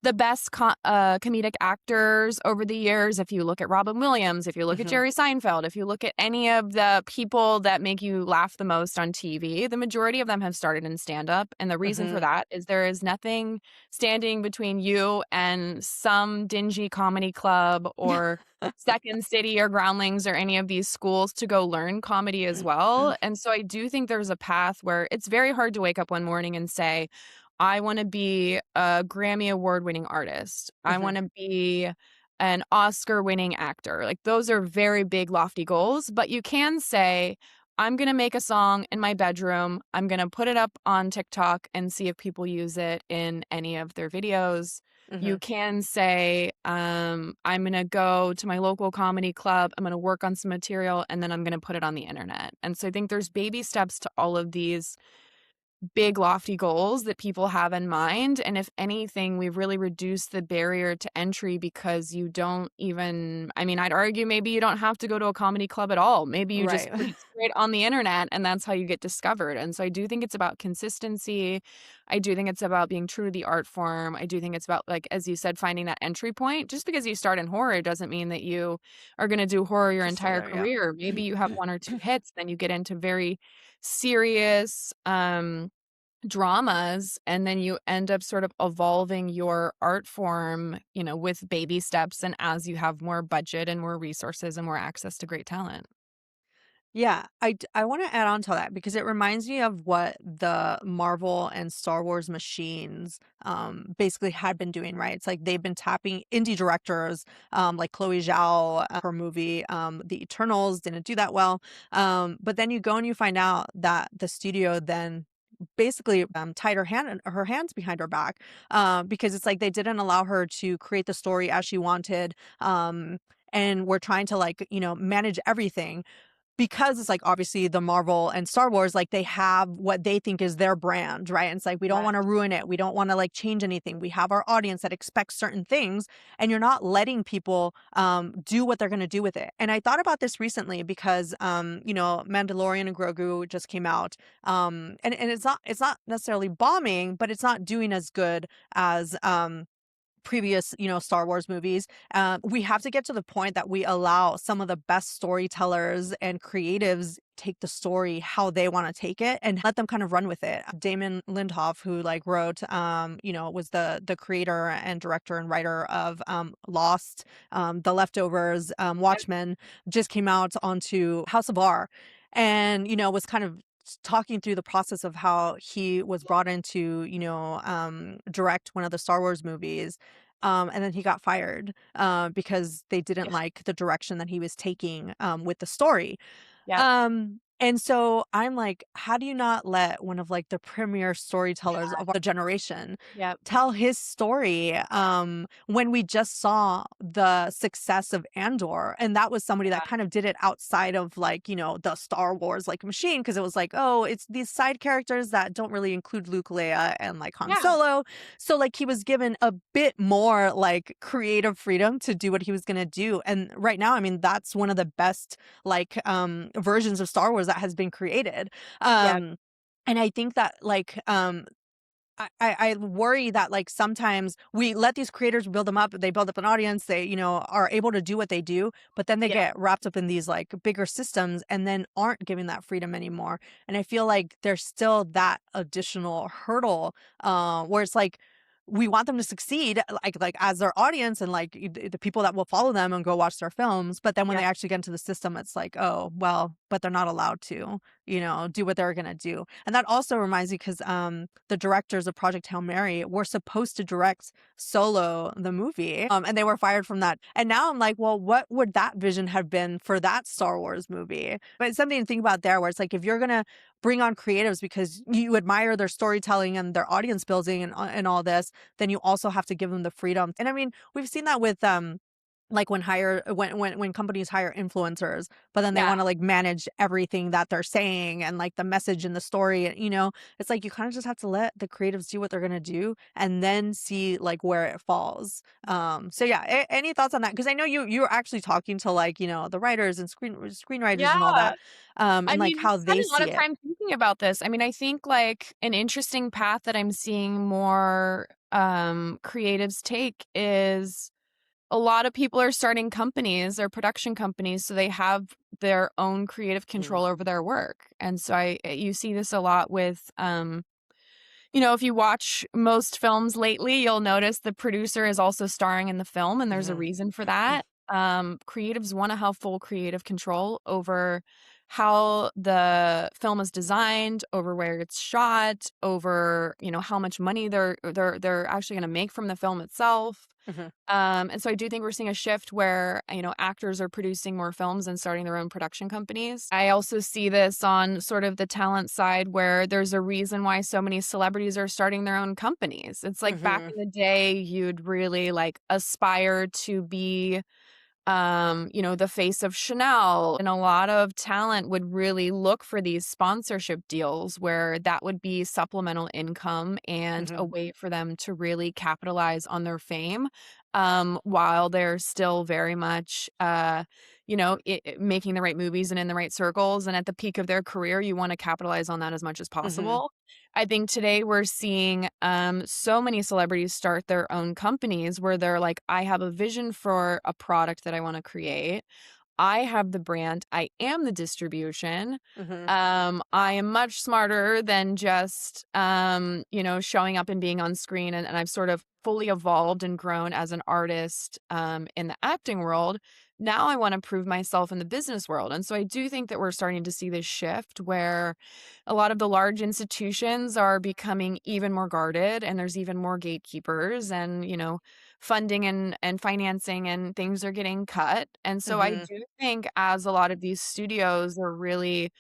the best comedic actors over the years, if you look at Robin Williams, if you look at Hmm. Jerry Seinfeld, if you look at any of the people that make you laugh the most on TV, the majority of them have started in stand-up. And the reason for Hmm. that is there is nothing standing between you and some dingy comedy club or Second City or Groundlings or any of these schools to go learn comedy as well. And so I do think there's a path where it's very hard to wake up one morning and say, I want to be a Grammy award winning artist. I Hmm. want to be an Oscar winning actor. Like those are very big, lofty goals, but you can say, I'm going to make a song in my bedroom. I'm going to put it up on TikTok and see if people use it in any of their videos. You Hmm. can say, I'm going to go to my local comedy club. I'm going to work on some material and then I'm going to put it on the internet. And so I think there's baby steps to all of these big lofty goals that people have in mind, and if anything, we've really reduced the barrier to entry because you don't even, I mean, I'd argue maybe you don't have to go to a comedy club at all. Maybe you just Right. put it straight on the internet and that's how you get discovered. And so I do think it's about consistency. I do think it's about being true to the art form. I do think it's about, like, as you said, finding that entry point. Just because you start in horror doesn't mean that you are going to do horror your Just stay entire there. Yeah. career. Maybe you have one or two hits, then you get into very serious dramas, and then you end up sort of evolving your art form, with baby steps and as you have more budget and more resources and more access to great talent. Yeah, I want to add on to that because it reminds me of what the Marvel and Star Wars machines basically had been doing, right? It's like they've been tapping indie directors like Chloe Zhao, her movie The Eternals didn't do that well. But then you go and you find out that the studio then basically tied her hands behind her back because it's like they didn't allow her to create the story as she wanted. And we're trying to like, manage everything because it's like obviously the Marvel and Star Wars, like they have what they think is their brand, right? And it's like we don't want to Right. ruin it. We don't want to like change anything. We have our audience that expects certain things, and you're not letting people do what they're going to do with it. And I thought about this recently because Mandalorian and Grogu just came out, and it's not necessarily bombing, but it's not doing as good as previous, Star Wars movies. We have to get to the point that we allow some of the best storytellers and creatives take the story how they want to take it and let them kind of run with it. Damon Lindhoff, who like wrote, was the creator and director and writer of Lost, The Leftovers, Watchmen, just came out onto House of R, and was kind of talking through the process of how he was brought in to, direct one of the Star Wars movies. And then he got fired because they didn't Yeah. like the direction that he was taking with the story. Yeah. And so I'm like, how do you not let one of like the premier storytellers of the generation Yeah. tell his story when we just saw the success of Andor, and that was somebody that kind of did it outside of like, the Star Wars like machine, because it was like, oh, it's these side characters that don't really include Luke, Leia, and like Han Yeah. Solo. So like he was given a bit more like creative freedom to do what he was going to do. And right now, I mean, that's one of the best like versions of Star Wars that has been created. Yeah. And I think that like I worry that like sometimes we let these creators build them up, they build up an audience, they, are able to do what they do, but then they Yeah. get wrapped up in these like bigger systems and then aren't giving that freedom anymore. And I feel like there's still that additional hurdle where it's like we want them to succeed like as their audience and like the people that will follow them and go watch their films, but then when Yeah. they actually get into the system, it's like, oh well, but they're not allowed to do what they're gonna do. And that also reminds me, because the directors of Project Hail Mary were supposed to direct Solo the movie, and they were fired from that. And now I'm like, well, what would that vision have been for that Star Wars movie? But it's something to think about there, where it's like if you're gonna bring on creatives because you admire their storytelling and their audience building and all this, then you also have to give them the freedom. And I mean, we've seen that with like when companies hire influencers, but then they Yeah. want to like manage everything that they're saying and like the message and the story, it's like you kind of just have to let the creatives do what they're going to do and then see like where it falls. So yeah, any thoughts on that? Because I know you're actually talking to like, the writers and screenwriters Yeah. and all that, I and like mean, we how spent they a lot see of it. time thinking about this. I mean, I think like an interesting path that I'm seeing more creatives take is a lot of people are starting companies or production companies, so they have their own creative Mm. control over their work. And so you see this a lot with if you watch most films lately, you'll notice the producer is also starring in the film, and there's a Mhm. reason for that. Creatives want to have full creative control over how the film is designed, over where it's shot, over how much money they're actually going to make from the film itself. Mhm. And so I do think we're seeing a shift where, actors are producing more films and starting their own production companies. I also see this on sort of the talent side where there's a reason why so many celebrities are starting their own companies. It's like back Mhm. in the day, you'd really like aspire to be the face of Chanel. And a lot of talent would really look for these sponsorship deals where that would be supplemental income and a Mhm. way for them to really capitalize on their fame while they're still very much, making the right movies and in the right circles. And at the peak of their career, you want to capitalize on that as much as Mhm. possible. I think today we're seeing so many celebrities start their own companies where they're like, I have a vision for a product that I want to create. I have the brand. I am the distribution. Mhm. I am much smarter than just, showing up and being on screen. And I've sort of fully evolved and grown as an artist in the acting world. Now I want to prove myself in the business world. And so I do think that we're starting to see this shift where a lot of the large institutions are becoming even more guarded and there's even more gatekeepers and, funding and financing and things are getting cut. And so I Mhm. do think as a lot of these studios are really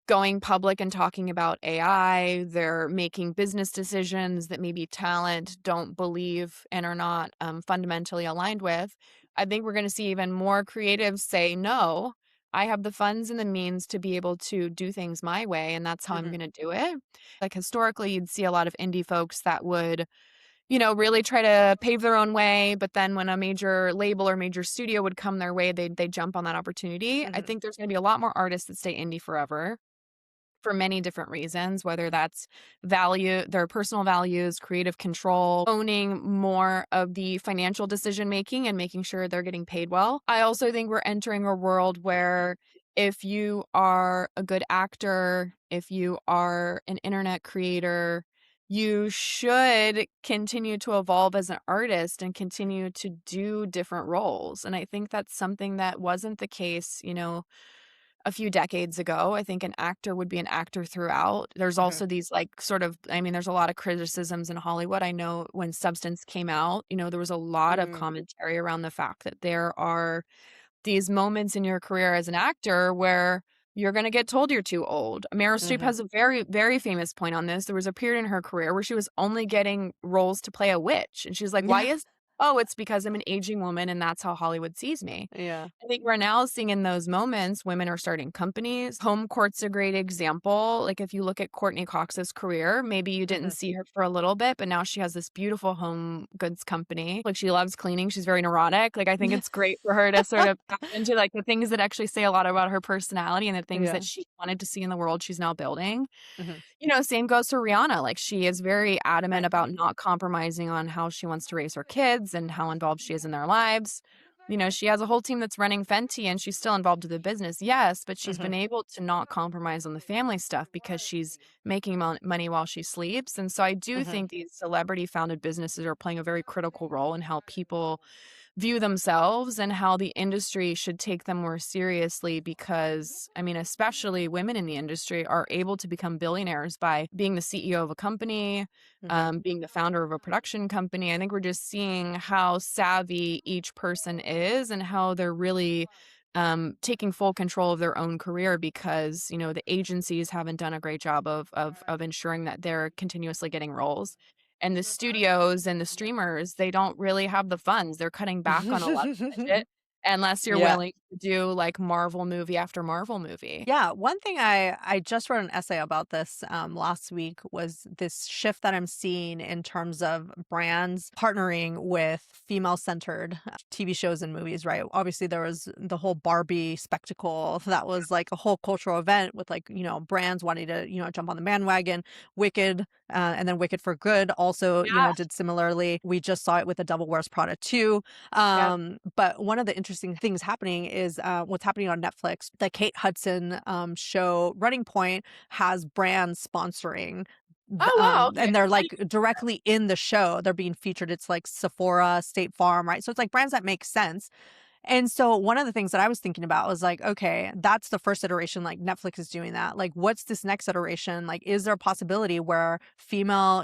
going public and talking about AI, they're making business decisions that maybe talent don't believe and are not fundamentally aligned with. I think we're going to see even more creatives say, no, I have the funds and the means to be able to do things my way, and that's how I'm Mhm. going to do it. Like historically, you'd see a lot of indie folks that would really try to pave their own way. But then when a major label or major studio would come their way, they jump on that opportunity. I Mhm. think there's going to be a lot more artists that stay indie forever. for many different reasons, whether that's their personal values, creative control, owning more of the financial decision making and making sure they're getting paid well. I also think we're entering a world where if you are a good actor, if you are an internet creator, you should continue to evolve as an artist and continue to do different roles. And I think that's something that wasn't the case, a few decades ago. I think an actor would be an actor throughout. There's also these there's a lot of criticisms in Hollywood. I know when Substance came out, there was a lot of commentary around the fact that there are these moments in your career as an actor where you're going to get told you're too old. Meryl Streep has a very, very famous point on this. There was a period in her career where she was only getting roles to play a witch. And she's like, why is Oh, it's because I'm an aging woman and that's how Hollywood sees me. Yeah. I think we're now seeing in those moments, women are starting companies. Home Court's a great example. Like if you look at Courtney Cox's career, maybe you didn't see her for a little bit, but now she has this beautiful home goods company. Like she loves cleaning. She's very neurotic. Like I think it's great for her to sort of tap into like the things that actually say a lot about her personality and the things that she wanted to see in the world she's now building. Same goes for Rihanna. Like she is very adamant about not compromising on how she wants to raise her kids and how involved she is in their lives. She has a whole team that's running Fenty and she's still involved with the business. Yes, but she's been able to not compromise on the family stuff because she's making money while she sleeps. And so I do think these celebrity founded businesses are playing a very critical role in how people view themselves and how the industry should take them more seriously because, especially women in the industry are able to become billionaires by being the CEO of a company, being the founder of a production company. I think we're just seeing how savvy each person is and how they're really taking full control of their own career because, the agencies haven't done a great job of ensuring that they're continuously getting roles. And the studios and the streamers, they don't really have the funds. They're cutting back on a lot of budget unless you're willing to do like Marvel movie after Marvel movie. Yeah, one thing I just wrote an essay about this last week was this shift that I'm seeing in terms of brands partnering with female-centered TV shows and movies, right? Obviously, there was the whole Barbie spectacle that was like a whole cultural event with like, brands wanting to, jump on the bandwagon. Wicked and then Wicked for Good also, did similarly. We just saw it with The Devil Wears Prada 2. But one of the interesting things happening is what's happening on Netflix. The Kate Hudson show Running Point has brands sponsoring. Oh, wow. Okay. And they're like directly in the show. They're being featured. It's like Sephora, State Farm, right? So it's like brands that make sense. And so one of the things that I was thinking about was like, okay, that's the first iteration, like Netflix is doing that. Like, what's this next iteration? Like, is there a possibility where female,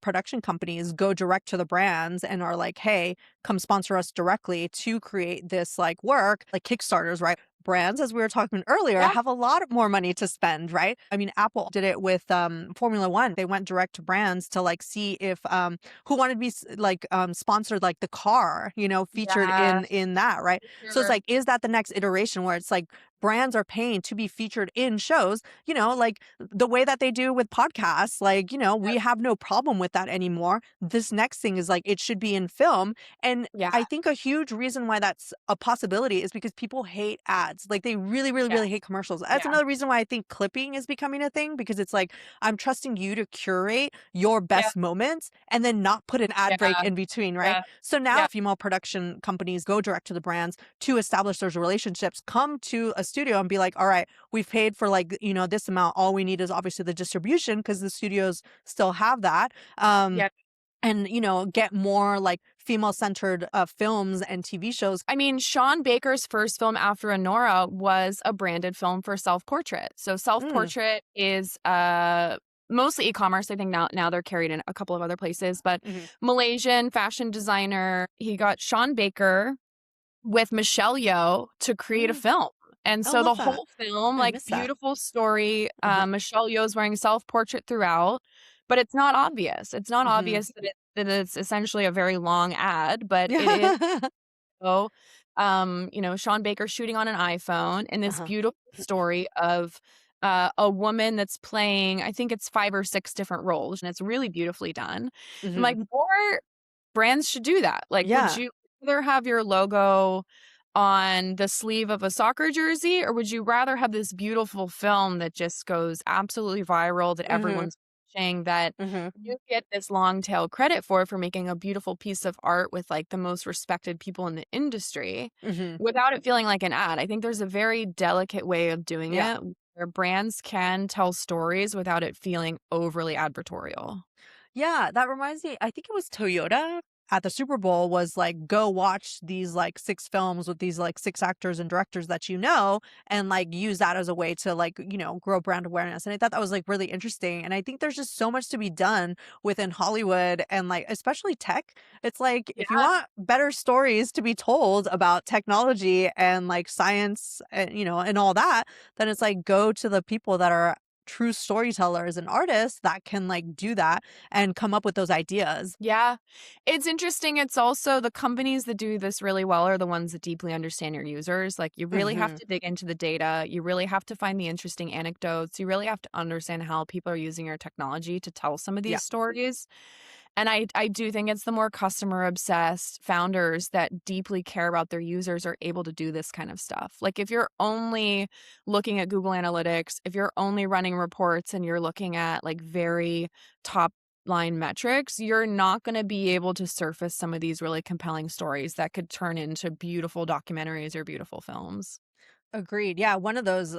production companies go direct to the brands and are like, hey, come sponsor us directly to create this like work, like Kickstarters, right? Brands, as we were talking earlier, have a lot more money to spend, right? Apple did it with Formula One. They went direct to brands to like see if who wanted to be like sponsored, like the car, featured in that, right? Sure. So it's like, is that the next iteration where it's like brands are paying to be featured in shows, like the way that they do with podcasts, like, we have no problem with that anymore. This next thing is like, it should be in film. And I think a huge reason why that's a possibility is because people hate ads. Like they really, really, really hate commercials. That's another reason why I think clipping is becoming a thing, because it's like, I'm trusting you to curate your best moments and then not put an ad break in between, right? So now female production companies go direct to the brands to establish those relationships, come to a studio and be like, all right, we've paid for like, this amount. All we need is obviously the distribution because the studios still have that. And, get more like female-centered films and TV shows. Sean Baker's first film after Anora was a branded film for Self-Portrait. So Self-Portrait is mostly e-commerce. I think now they're carried in a couple of other places, but Malaysian fashion designer. He got Sean Baker with Michelle Yeoh to create a film. And so the whole film, like beautiful story, Michelle Yeoh's wearing Self-Portrait throughout, but it's not obvious. It's not obvious that it's essentially a very long ad, but it is. So, Sean Baker shooting on an iPhone and this beautiful story of a woman that's playing, I think it's 5 or 6 different roles, and it's really beautifully done. Like more brands should do that. Like, would you rather have your logo on the sleeve of a soccer jersey, or would you rather have this beautiful film that just goes absolutely viral, that Mhm. everyone's watching, that Mhm. you get this long tail credit for making a beautiful piece of art with like the most respected people in the industry Mhm. without it feeling like an ad? I think there's a very delicate way of doing Yeah. it where brands can tell stories without it feeling overly advertorial. Yeah, that reminds me, I think it was Toyota at the Super Bowl was like, go watch these like 6 films with these like 6 actors and directors that you know, and like use that as a way to like, grow brand awareness. And I thought that was like really interesting. And I think there's just so much to be done within Hollywood and like especially tech. It's like if you Yeah. want better stories to be told about technology and like science and and all that, then it's like go to the people that are true storytellers and artists that can like do that and come up with those ideas. Yeah. It's interesting. It's also the companies that do this really well are the ones that deeply understand your users. Like, you really have Mhm. to dig into the data. You really have to find the interesting anecdotes. You really have to understand how people are using your technology to tell some of Yeah. these stories. And I do think it's the more customer obsessed founders that deeply care about their users are able to do this kind of stuff. Like, if you're only looking at Google Analytics, if you're only running reports and you're looking at like very top line metrics, you're not going to be able to surface some of these really compelling stories that could turn into beautiful documentaries or beautiful films. Agreed. Yeah, one of those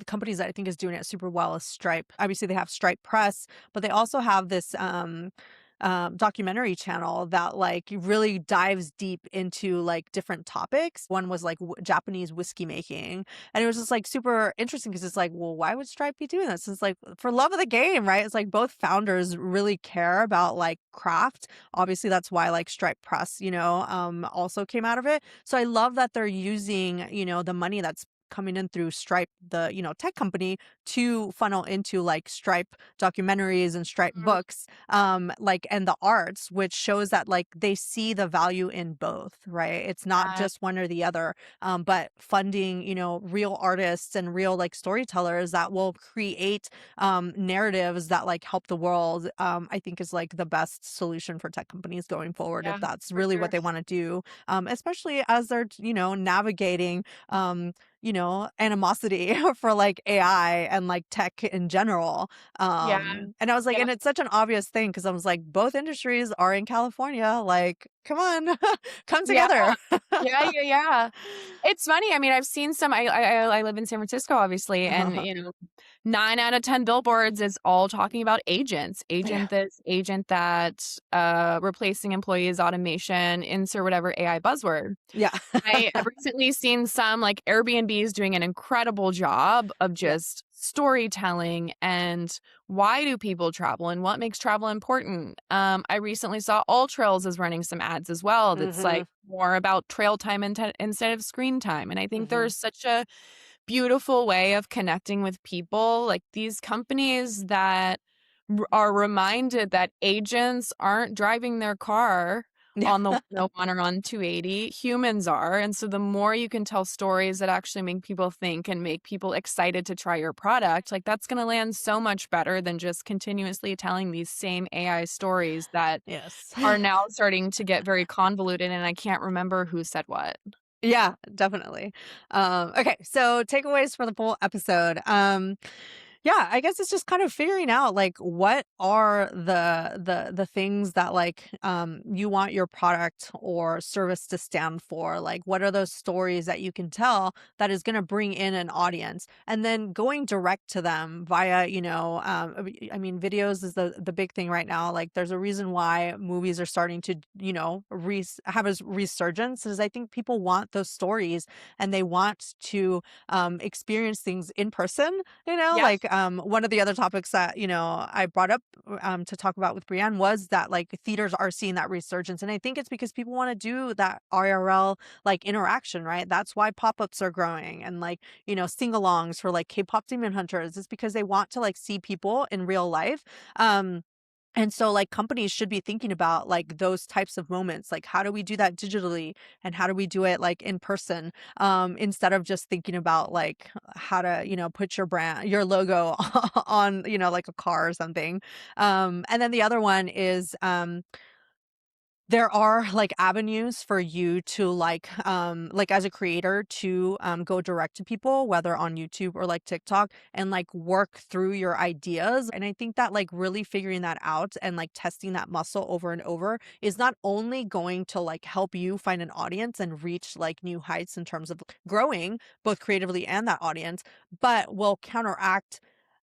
companies that I think is doing it super well is Stripe. Obviously, they have Stripe Press, but they also have this documentary channel that like really dives deep into like different topics. One was like Japanese whiskey making, and it was just like super interesting because it's like, well, why would Stripe be doing this? It's like for love of the game, right? It's like both founders really care about like craft. Obviously, that's why like Stripe Press, also came out of it. So I love that they're using, the money that's coming in through Stripe, the, tech company, to funnel into like Stripe documentaries and Stripe Mhm. books, like, and the arts, which shows that like they see the value in both, right? It's not Yeah. just one or the other, but funding, real artists and real like storytellers that will create narratives that like help the world. I think is like the best solution for tech companies going forward if Yeah, that's for really what sure. they want to do, especially as they're navigating animosity for like AI and like tech in general. Yeah. And I was like, Yeah. and it's such an obvious thing because I was like, both industries are in California. Like, come on, come Yeah. together. Yeah, yeah, yeah. It's funny, I mean, I've seen some I live in San Francisco, obviously, and, 9 out of 10 billboards is all talking about agents. Yeah. Agent that, replacing employees, automation, insert whatever AI buzzword. Yeah. I've recently seen some, like, Airbnbs doing an incredible job of Yeah. just storytelling and why do people travel and what makes travel important. I recently saw AllTrails is running some ads as well that's, Hmm. like, more about trail time instead of screen time, and I think Hmm. there's such a beautiful way of connecting with people, like, these companies that are reminded that agents aren't driving their car Yeah. on the 101 or on 280, humans are, and so the more you can tell stories that actually make people think and make people excited to try your product, like, that's gonna land so much better than just continuously telling these same AI stories that Yes. are now starting to get very convoluted, and I can't remember who said what. Yeah, definitely. Okay, so takeaways for the full episode. Yeah, I guess it's just kind of figuring out like what are the things that like you want your product or service to stand for. Like what are those stories that you can tell that is going to bring in an audience, and then going direct to them via, I mean, videos is the big thing right now. Like there's a reason why movies are starting to, have a resurgence, is I think people want those stories and they want to experience things in person, Yeah. like one of the other topics that I brought up to talk about with Brianne was that like theaters are seeing that resurgence, and I think it's because people want to do that IRL like interaction, right? That's why pop-ups are growing, and like sing-alongs for like K-pop Demon Hunters is because they want to like see people in real life. And so like companies should be thinking about like those types of moments. Like how do we do that digitally, and how do we do it like in person? Instead of just thinking about like how to, put your logo on, like a car or something. And then the other one is there are like avenues for you to like as a creator to go direct to people, whether on YouTube or like TikTok, and like work through your ideas. And I think that like really figuring that out and like testing that muscle over and over is not only going to like help you find an audience and reach like new heights in terms of growing both creatively and that audience, but will counteract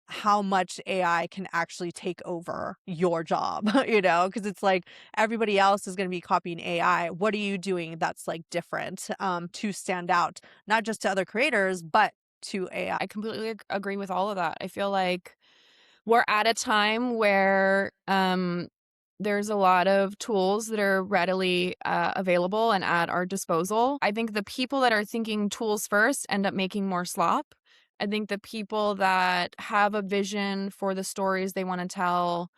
how much AI can actually take over your job, you know, because it's like everybody else is going to be copying AI. What are you doing that's like different to stand out, not just to other creators, but to AI? I completely agree with all of that. I feel like we're at a time where there's a lot of tools that are readily available and at our disposal. I think the people that are thinking tools first end up making more slop. I think the people that have a vision for the stories they want to tell,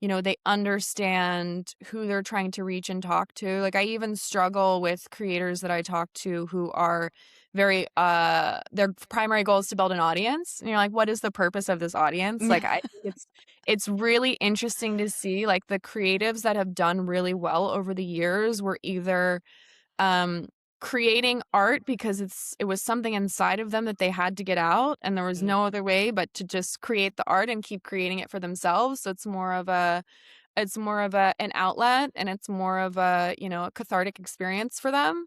they understand who they're trying to reach and talk to. Like, I even struggle with creators that I talk to who are very their primary goal is to build an audience. And you're like, what is the purpose of this audience? Like, I think it's really interesting to see, like, the creatives that have done really well over the years were either um creating art because it was something inside of them that they had to get out, and there was Mhm. no other way but to just create the art and keep creating it for themselves. So it's more of an outlet, and it's more of a cathartic experience for them.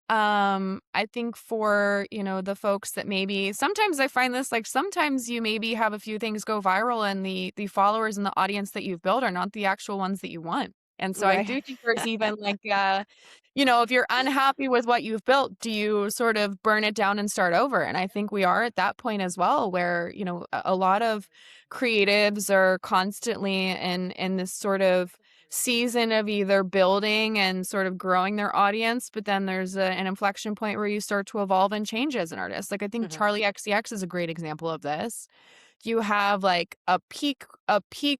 I think for, the folks that maybe sometimes I find this, like, sometimes you maybe have a few things go viral and the followers and the audience that you've built are not the actual ones that you want. And so I Right. do think there's even like, if you're unhappy with what you've built, do you sort of burn it down and start over? And I think we are at that point as well, where, a lot of creatives are constantly in this sort of season of either building and sort of growing their audience, but then there's an inflection point where you start to evolve and change as an artist. Like, I think Mhm. Charlie XCX is a great example of this. You have like a peak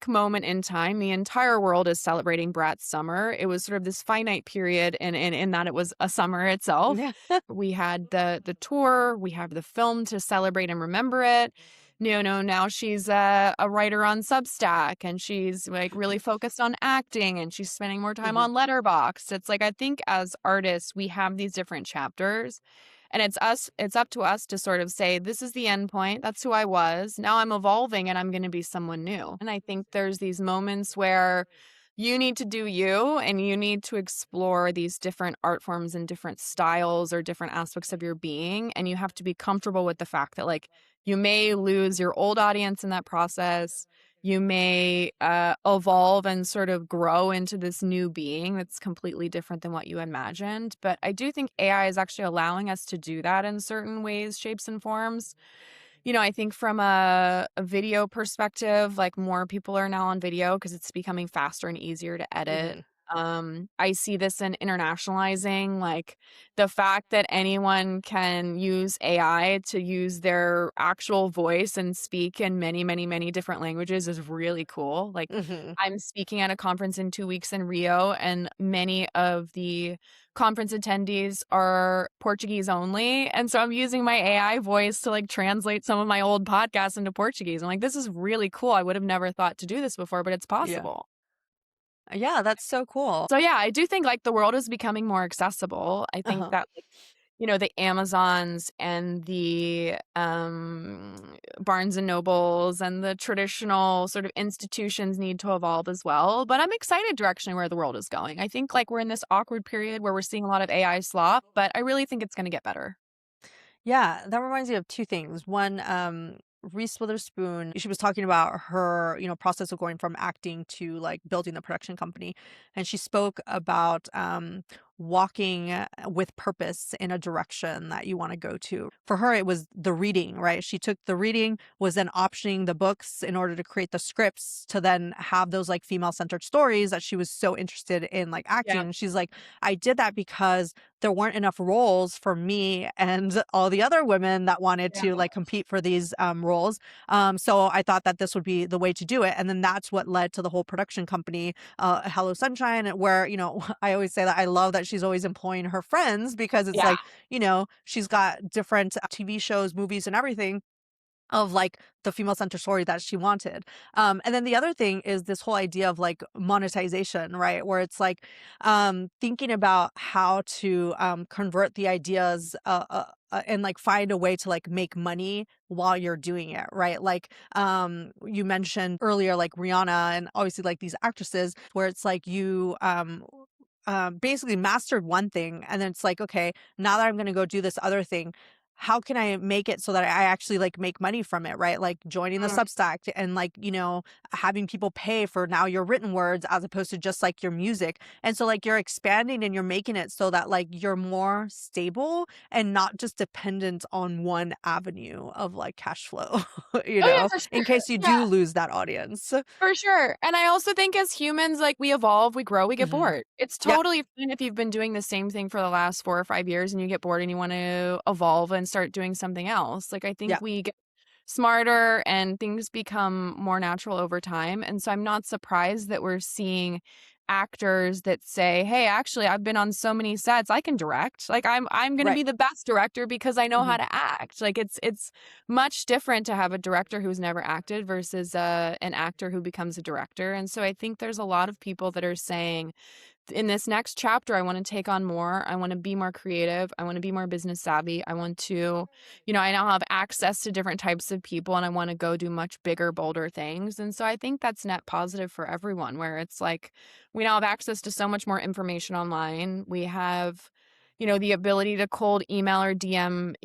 moment in time. The entire world is celebrating Brat Summer. It was sort of this finite period in that it was a summer itself. Yeah. We had the tour, we have the film to celebrate and remember it. No, now she's a writer on Substack, and she's like really focused on acting, and she's spending more time Mhm. on Letterboxd. It's like, I think as artists, we have these different chapters, and it's up to us to sort of say, this is the end point. That's who I was. Now I'm evolving and I'm going to be someone new. And I think there's these moments where you need to do you, and you need to explore these different art forms and different styles or different aspects of your being. And you have to be comfortable with the fact that, like, you may lose your old audience in that process. You may evolve and sort of grow into this new being that's completely different than what you imagined. But I do think AI is actually allowing us to do that in certain ways, shapes, and forms. I think from a video perspective, like, more people are now on video because it's becoming faster and easier to edit. Mhm. I see this in internationalizing, like, the fact that anyone can use AI to use their actual voice and speak in many, many, many different languages is really cool. Like, Mhm. I'm speaking at a conference in 2 weeks in Rio, and many of the conference attendees are Portuguese only, and so I'm using my AI voice to, like, translate some of my old podcasts into Portuguese. I'm like, "This is really cool. I would have never thought to do this before, but it's Yeah. possible." Yeah, that's so cool. So, yeah, I do think, like, the world is becoming more accessible. I think Uh-huh. that, like, the Amazons and the, Barnes& and Nobles and the traditional sort of institutions need to evolve as well, but I'm excited directionally where the world is going. I think, like, we're in this awkward period where we're seeing a lot of AI slop, but I really think it's gonna get better. Yeah, that reminds me of two things. One, Reese Witherspoon, she was talking about her, process of going from acting to like building the production company. And she spoke about walking with purpose in a direction that you want to go to. For her, it was the reading, right? She took the reading, was then optioning the books in order to create the scripts to then have those like female centered stories that she was so interested in like acting. Yeah, And she's like, I did that because there weren't enough roles for me and all the other women that wanted yeah, to like compete for these roles. So I thought that this would be the way to do it. And then that's what led to the whole production company, Hello Sunshine, where, I always say that I love that she's always employing her friends because it's yeah. like, she's got different TV shows, movies, and everything of like the female center story that she wanted. And then the other thing is this whole idea of like monetization, right? Where it's like thinking about how to convert the ideas and like find a way to like make money while you're doing it, right? Like you mentioned earlier, like Rihanna and obviously like these actresses where it's like you basically mastered one thing and then it's like, okay, now that I'm going to go do this other thing, how can I make it so that I actually like make money from it, right? Like joining the Mm. Substack and like, you know, having people pay for now your written words as opposed to just like your music. And so like you're expanding and you're making it so that like you're more stable and not just dependent on one avenue of like cash flow, you Oh, yeah, know, for in sure. case you Yeah. do lose that audience. For sure. And I also think as humans, like we evolve, we grow, we get Hmm. bored. It's Yeah, totally fine if you've been doing the same thing for the last 4 or 5 years and you get bored and you want to evolve and start doing something else. Like I yeah, think we get smarter and things become more natural over time. And so I'm not surprised that we're seeing actors that say, "Hey, actually, I've been on so many sets, I can direct. Like I'm going to right. be the best director because I know how Hmm. to act." Like it's much different to have a director who's never acted versus an actor who becomes a director. And so I think there's a lot of people that are saying, in this next chapter, I want to take on more. I want to be more creative. I want to be more business savvy. I want to, I now have access to different types of people and I want to go do much bigger, bolder things. And so I think that's net positive for everyone, where it's like we now have access to so much more information online. We have, the ability to cold email or DM,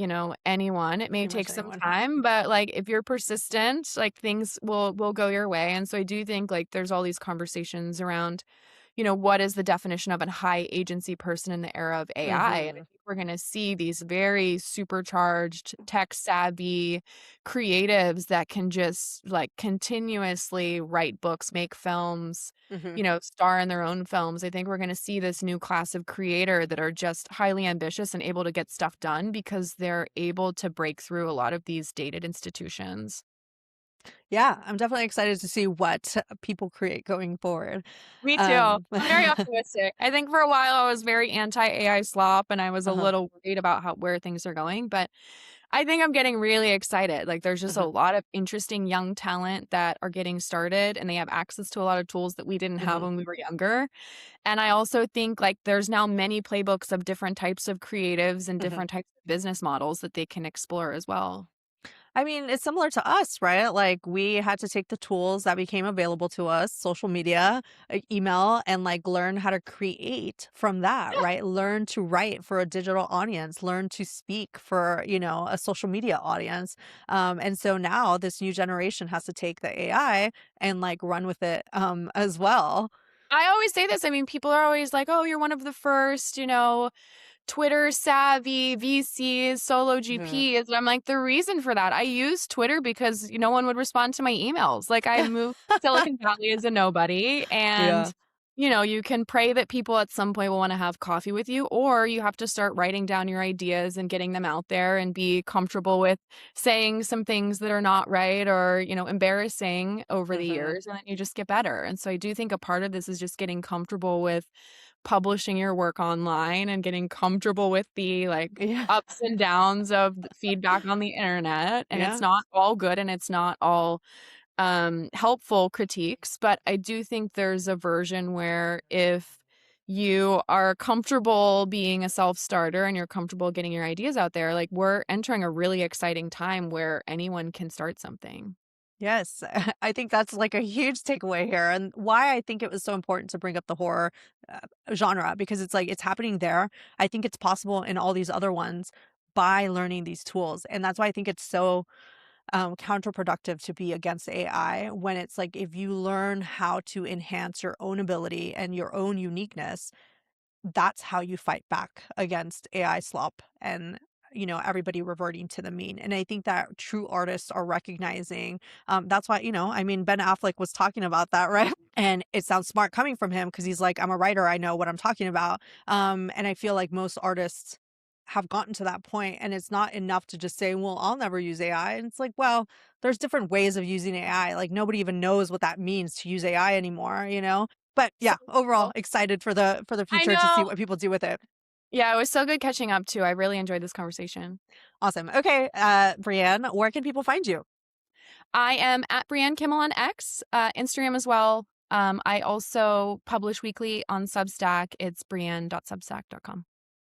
anyone. It may Pretty take much some anyone. time, but like if you're persistent, like things will go your way. And so I do think like there's all these conversations around, what is the definition of a high agency person in the era of AI? And I Hmm. think we're going to see these very supercharged, tech savvy creatives that can just like continuously write books, make films, Hmm. star in their own films. I think we're going to see this new class of creator that are just highly ambitious and able to get stuff done because they're able to break through a lot of these dated institutions. Yeah, I'm definitely excited to see what people create going forward. Me too. Um, I'm very optimistic. I think for a while I was very anti-AI slop and I was a uh-huh, little worried about where things are going, but I think I'm getting really excited. Like there's just a uh-huh, lot of interesting young talent that are getting started and they have access to a lot of tools that we didn't have mhm. when we were younger. And I also think like there's now many playbooks of different types of creatives and Mhm. different types of business models that they can explore as well. I mean, it's similar to us, right? Like we had to take the tools that became available to us, social media, email, and like learn how to create from that, right? Learn to write for a digital audience, learn to speak for, you know, a social media audience. And so now this new generation has to take the AI and like run with it as well. I always say this. I mean, people are always like, "Oh, you're one of the first, Twitter savvy VCs, solo Mhm. GPs." And I'm like, the reason for that, I use Twitter because no one would respond to my emails. Like I moved to Silicon Valley as a nobody. And, Yeah. you can pray that people at some point will want to have coffee with you, or you have to start writing down your ideas and getting them out there and be comfortable with saying some things that are not right or, embarrassing over the Mhm. years. And then you just get better. And so I do think a part of this is just getting comfortable with publishing your work online and getting comfortable with the, like, Yeah. ups and downs of the feedback on the internet, and it's Yeah. not all good and it's not all, helpful critiques, but I do think there's a version where if you are comfortable being a self-starter and you're comfortable getting your ideas out there, like, we're entering a really exciting time where anyone can start something. Yes, I think that's like a huge takeaway here, and why I think it was so important to bring up the horror uh, genre because it's like it's happening there. I think it's possible in all these other ones by learning these tools, and that's why I think it's so counterproductive to be against AI when it's like if you learn how to enhance your own ability and your own uniqueness, that's how you fight back against AI slop and you know everybody reverting to the mean. And I think that true artists are recognizing that's why, you know, I mean, Ben Affleck was talking about that, right? And it sounds smart coming from him because he's like, I'm a writer, I know what I'm talking about. And I feel like most artists have gotten to that point and it's not enough to just say, well, I'll never use AI. And it's like, well, there's different ways of using AI. Like nobody even knows what that means to use AI anymore, you know? But So yeah, overall cool. excited for the I future to see know. what people do with it. Yeah, it was so good catching up too. I really enjoyed this conversation. Awesome. Okay, Brianne, where can people find you? I am at Brianne Kimmel on X, Instagram as well. I also publish weekly on Substack. It's brianne.substack.com.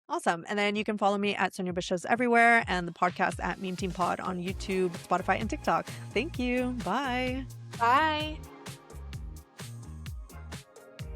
Awesome. And then you can follow me at Sonia Bishos everywhere and the podcast at Meme Team Pod on YouTube, Spotify, and TikTok. Thank you. Bye. Bye.